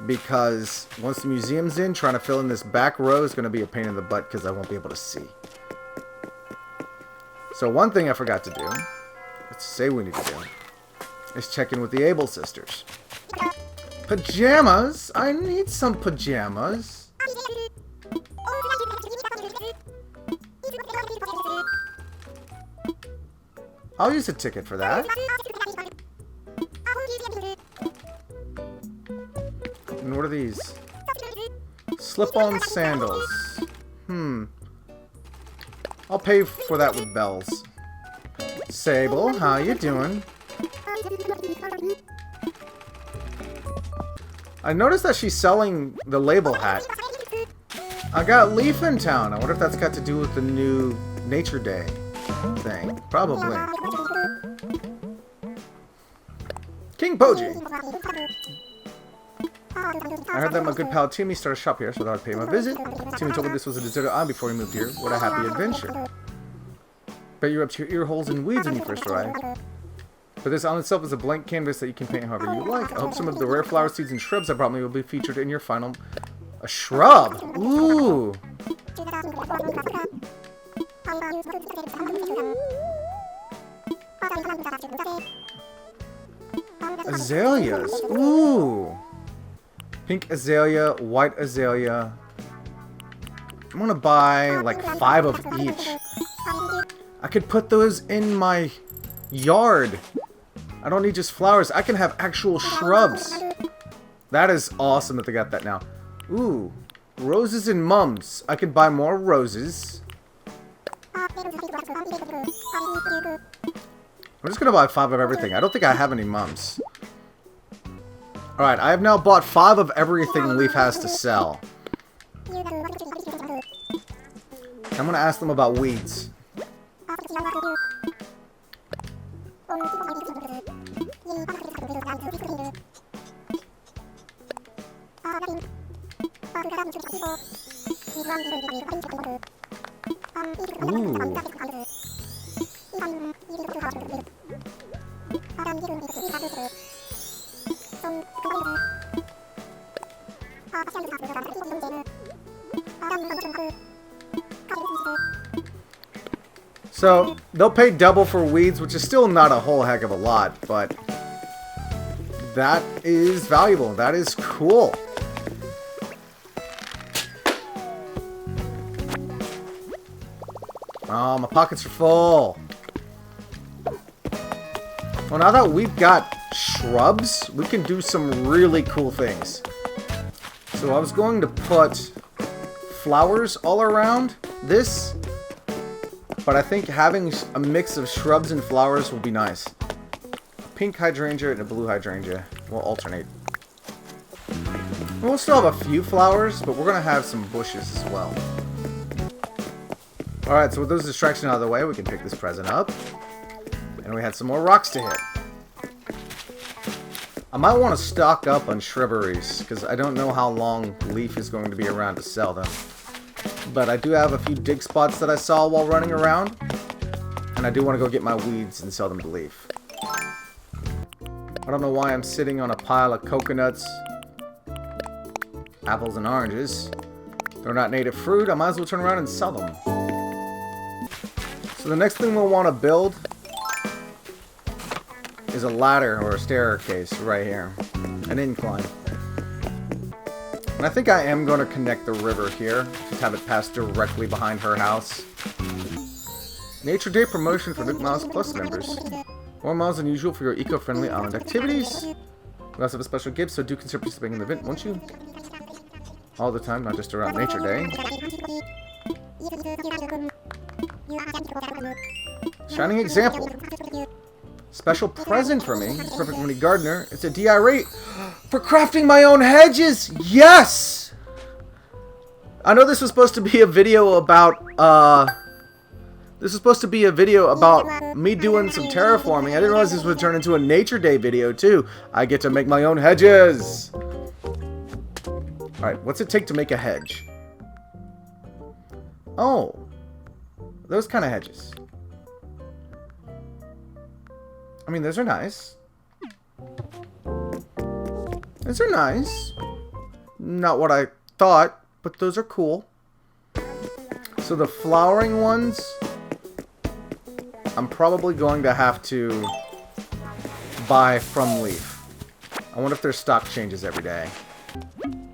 A: Because once the museum's in, trying to fill in this back row is going to be a pain in the butt because I won't be able to see. So one thing I forgot to do, let's say we need to do, is check in with the Able sisters. Pajamas? I need some pajamas. I'll use a ticket for that. And what are these? Slip-on sandals. I'll pay for that with bells. Sable, how you doing? I noticed that she's selling the label hat. I got Leaf in town. I wonder if that's got to do with the new Nature Day thing. Probably. King Poji! I heard that my good pal Timmy started a shop here, so I thought I'd pay him a visit. Timmy told me this was a deserted island before he moved here. What a happy adventure. Bet you're up to your ear holes in weeds when you first arrived. But this island itself is a blank canvas that you can paint however you like. I hope some of the rare flower seeds and shrubs I brought me will be featured in your final... A shrub! Ooh! Azaleas! Ooh! Pink azalea, white azalea. I'm gonna buy like 5 of each. I could put those in my yard. I don't need just flowers. I can have actual shrubs. That is awesome that they got that now. Ooh, roses and mums. I could buy more roses. I'm just gonna buy 5 of everything. I don't think I have any mums. Alright, I have now bought 5 of everything Leaf has to sell. I'm gonna ask them about weeds. Ooh. So, they'll pay double for weeds, which is still not a whole heck of a lot, but that is valuable. That is cool. Oh, my pockets are full. Well, now that we've got shrubs, we can do some really cool things. So I was going to put flowers all around this, but I think having a mix of shrubs and flowers will be nice. A pink hydrangea and a blue hydrangea will alternate. We'll still have a few flowers, but we're going to have some bushes as well. Alright, so with those distractions out of the way, we can pick this present up. And we had some more rocks to hit. I might want to stock up on shrubberies, because I don't know how long Leaf is going to be around to sell them. But I do have a few dig spots that I saw while running around. And I do want to go get my weeds and sell them to Leaf. I don't know why I'm sitting on a pile of coconuts, apples, and oranges. They're not native fruit. I might as well turn around and sell them. So the next thing we'll want to build is a ladder or a staircase right here. An incline. And I think I am going to connect the river here. Just have it pass directly behind her house. Nature Day promotion for Nook Miles Plus members. More miles than usual for your eco-friendly island activities. We also have a special gift, so do consider participating in the event, won't you? All the time, not just around Nature Day. Shining example. Special present for me. Perfect Money Gardener. It's a DI rate for crafting my own hedges. Yes! I know this was supposed to be a video about, me doing some terraforming. I didn't realize this would turn into a Nature Day video, too. I get to make my own hedges. Alright, what's it take to make a hedge? Oh. Those kind of hedges. I mean, those are nice. Those are nice. Not what I thought, but those are cool. So the flowering ones, I'm probably going to have to buy from Leaf. I wonder if their stock changes every day.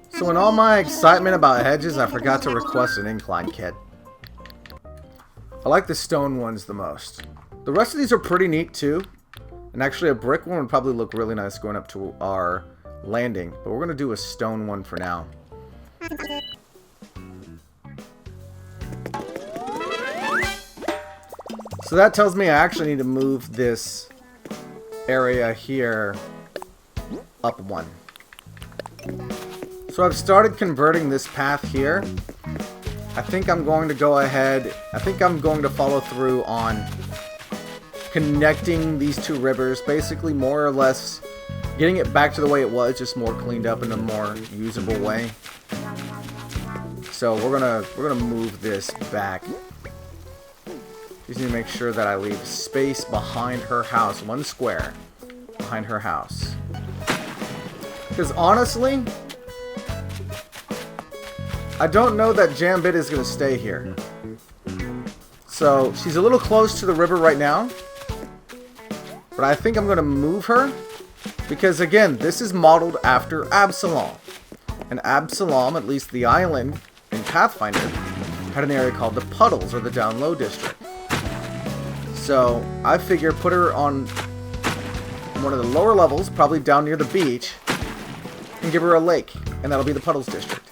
A: So in all my excitement about hedges, I forgot to request an incline kit. I like the stone ones the most. The rest of these are pretty neat too. And actually a brick one would probably look really nice going up to our landing. But we're going to do a stone one for now. So that tells me I actually need to move this area here up one. So I've started converting this path here. I think I'm going to go ahead. I think I'm going to follow through on connecting these two rivers, basically more or less getting it back to the way it was, just more cleaned up in a more usable way. So we're gonna move this back. Just need to make sure that I leave space behind her house, 1 square behind her house. Because honestly, I don't know that Jambit is going to stay here. So she's a little close to the river right now. But I think I'm going to move her. Because again, this is modeled after Absalom. And Absalom, at least the island in Pathfinder, had an area called the Puddles, or the Down Low District. So I figure put her on one of the lower levels, probably down near the beach, and give her a lake. And that'll be the Puddles District.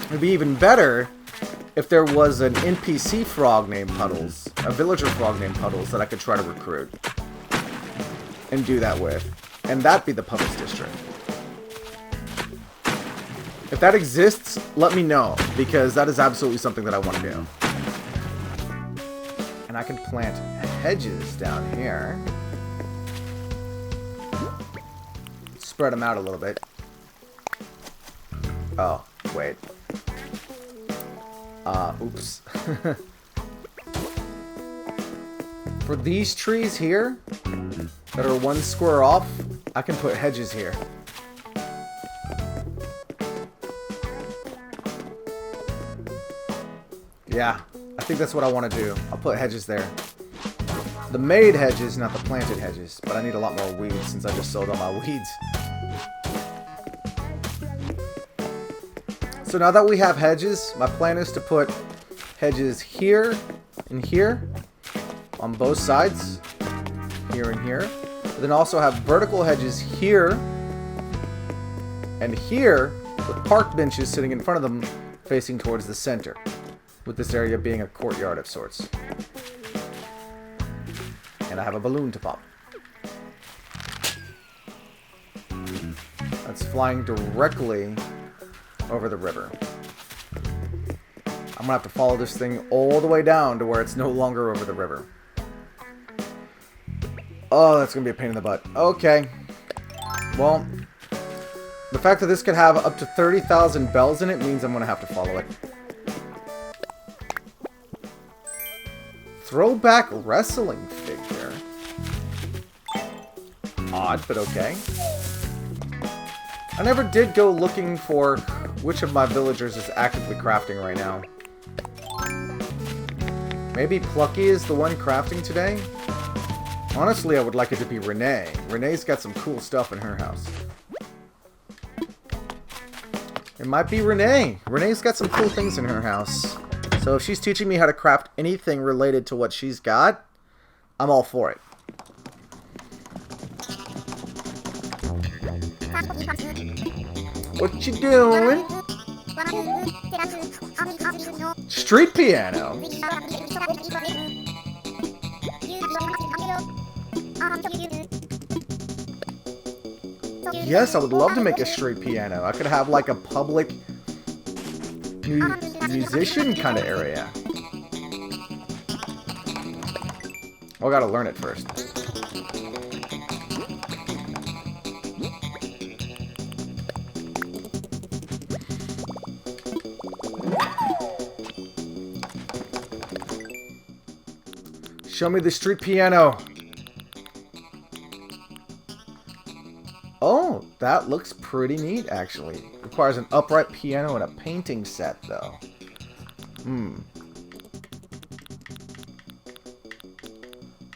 A: It'd be even better if there was an NPC frog named Puddles, a villager frog named Puddles that I could try to recruit and do that with. And that'd be the Puddles District. If that exists, let me know, because that is absolutely something that I want to do. And I can plant hedges down here. Spread them out a little bit. Oh, wait. Oops. For these trees here, that are 1 square off, I can put hedges here. Yeah, I think that's what I want to do. I'll put hedges there. The made hedges, not the planted hedges. But I need a lot more weeds since I just sold all my weeds. So now that we have hedges, my plan is to put hedges here and here on both sides, here and here. But then also have vertical hedges here and here with park benches sitting in front of them facing towards the center, with this area being a courtyard of sorts. And I have a balloon to pop. That's flying directly over the river. I'm gonna have to follow this thing all the way down to where it's no longer over the river. Oh, that's gonna be a pain in the butt. Okay. Well, the fact that this could have up to 30,000 bells in it means I'm gonna have to follow it. Throwback wrestling figure. Odd, but okay. I never did go looking for which of my villagers is actively crafting right now. Maybe Plucky is the one crafting today? Honestly, I would like it to be Renee. Renee's got some cool stuff in her house. It might be Renee. Renee's got some cool things in her house. So if she's teaching me how to craft anything related to what she's got, I'm all for it. What you doing? Street piano. Yes, I would love to make a street piano. I could have like a public musician kind of area. Oh, I gotta learn it first. Show me the street piano. Oh, that looks pretty neat, actually. Requires an upright piano and a painting set, though.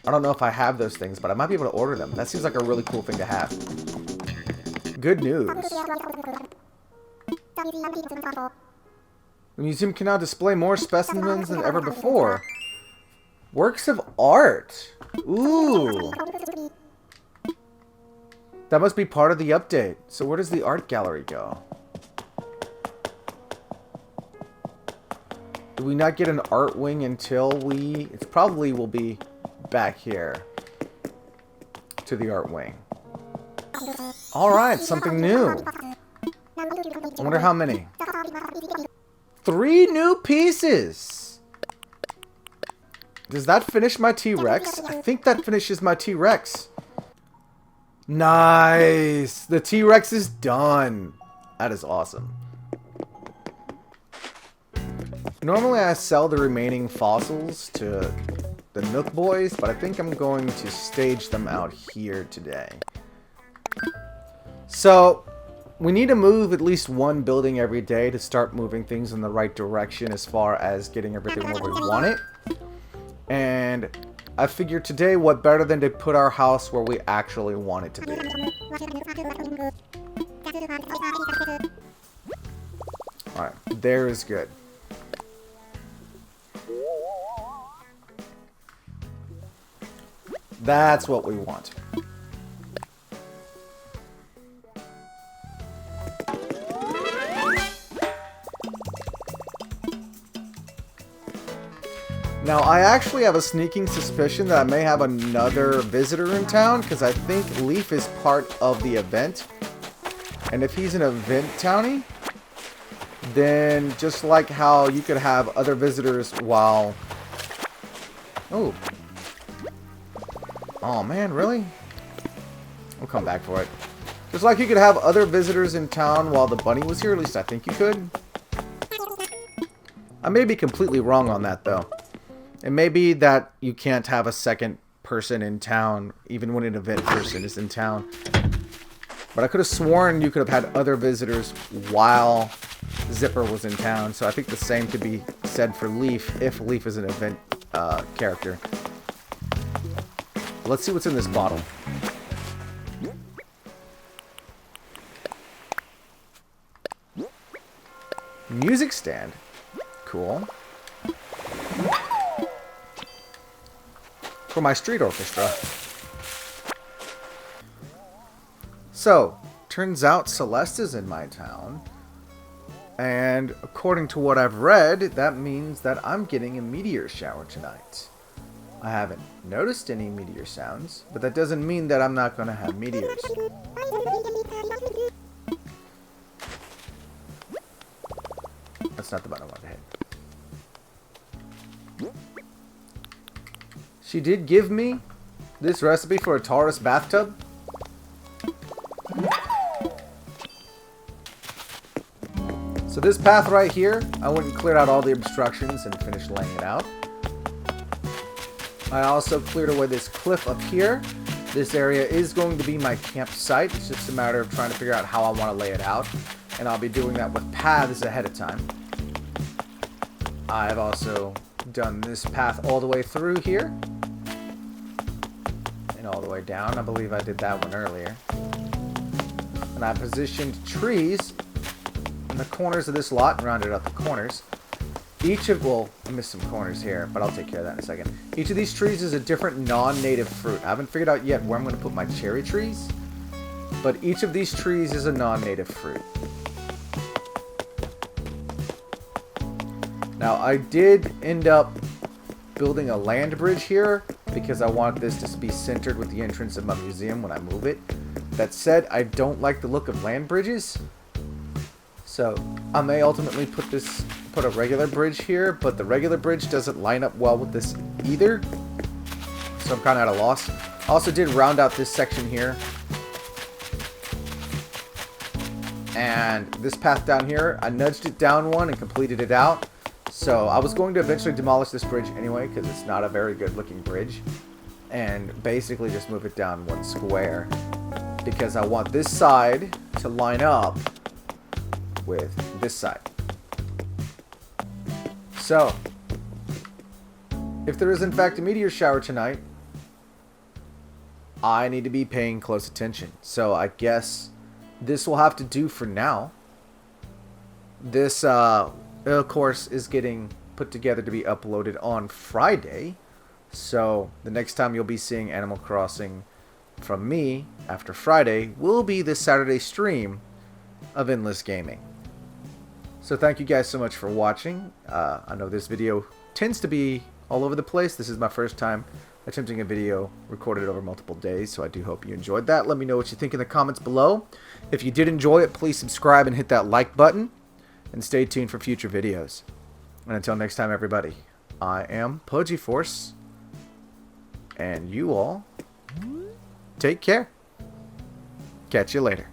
A: I don't know if I have those things, but I might be able to order them. That seems like a really cool thing to have. Good news. The museum can now display more specimens than ever before. Works of art. Ooh. That must be part of the update. So where does the art gallery go? Do we not get an art wing until we... It probably will be back here. To the art wing. Alright, something new. I wonder how many. 3 new pieces! Does that finish my T-Rex? I think that finishes my T-Rex. Nice! The T-Rex is done. That is awesome. Normally I sell the remaining fossils to the Nook boys, but I think I'm going to stage them out here today. So, we need to move at least one building every day to start moving things in the right direction as far as getting everything where we want it. And I figured today, what better than to put our house where we actually want it to be. Alright, there is good. That's what we want. Now, I actually have a sneaking suspicion that I may have another visitor in town, because I think Leaf is part of the event. And if he's an event townie, then just like how you could have other visitors while... Oh. Oh man, really? I'll come back for it. Just like you could have other visitors in town while the bunny was here, at least I think you could. I may be completely wrong on that, though. It may be that you can't have a second person in town, even when an event person is in town. But I could have sworn you could have had other visitors while Zipper was in town. So I think the same could be said for Leaf, if Leaf is an event character. Let's see what's in this bottle. Music stand. Cool. For my street orchestra. So, turns out Celeste is in my town. And according to what I've read, that means that I'm getting a meteor shower tonight. I haven't noticed any meteor sounds, but that doesn't mean that I'm not going to have meteors. That's not the button I wanted to hit. She did give me this recipe for a Taurus bathtub. So this path right here, I went and cleared out all the obstructions and finished laying it out. I also cleared away this cliff up here. This area is going to be my campsite. It's just a matter of trying to figure out how I want to lay it out. And I'll be doing that with paths ahead of time. I've also done this path all the way through here. And all the way down. I believe I did that one earlier. And I positioned trees in the corners of this lot, rounded out the corners. Well, I missed some corners here, but I'll take care of that in a second. Each of these trees is a different non-native fruit. I haven't figured out yet where I'm going to put my cherry trees, but each of these trees is a non-native fruit. Now, I did end up building a land bridge here because I want this to be centered with the entrance of my museum when I move it. That said, I don't like the look of land bridges, so I may ultimately put a regular bridge here, but the regular bridge doesn't line up well with this either, so I'm kind of at a loss. I also did round out this section here, and this path down here, I nudged it down one and completed it out. So I was going to eventually demolish this bridge anyway because it's not a very good looking bridge, and basically just move it down one square because I want this side to line up with this side. So if there is in fact a meteor shower tonight, I need to be paying close attention. So I guess this will have to do for now. This of course is getting put together to be uploaded on Friday, so the next time you'll be seeing Animal Crossing from me after Friday will be this Saturday stream of Endless Gaming. So thank you guys so much for watching. I know this video tends to be all over the place. This is my first time attempting a video recorded over multiple days, so I do hope you enjoyed that. Let me know what you think in the comments below. If you did enjoy it, please subscribe and hit that like button. And stay tuned for future videos. And until next time, everybody, I am Pojiforce, and you all take care. Catch you later.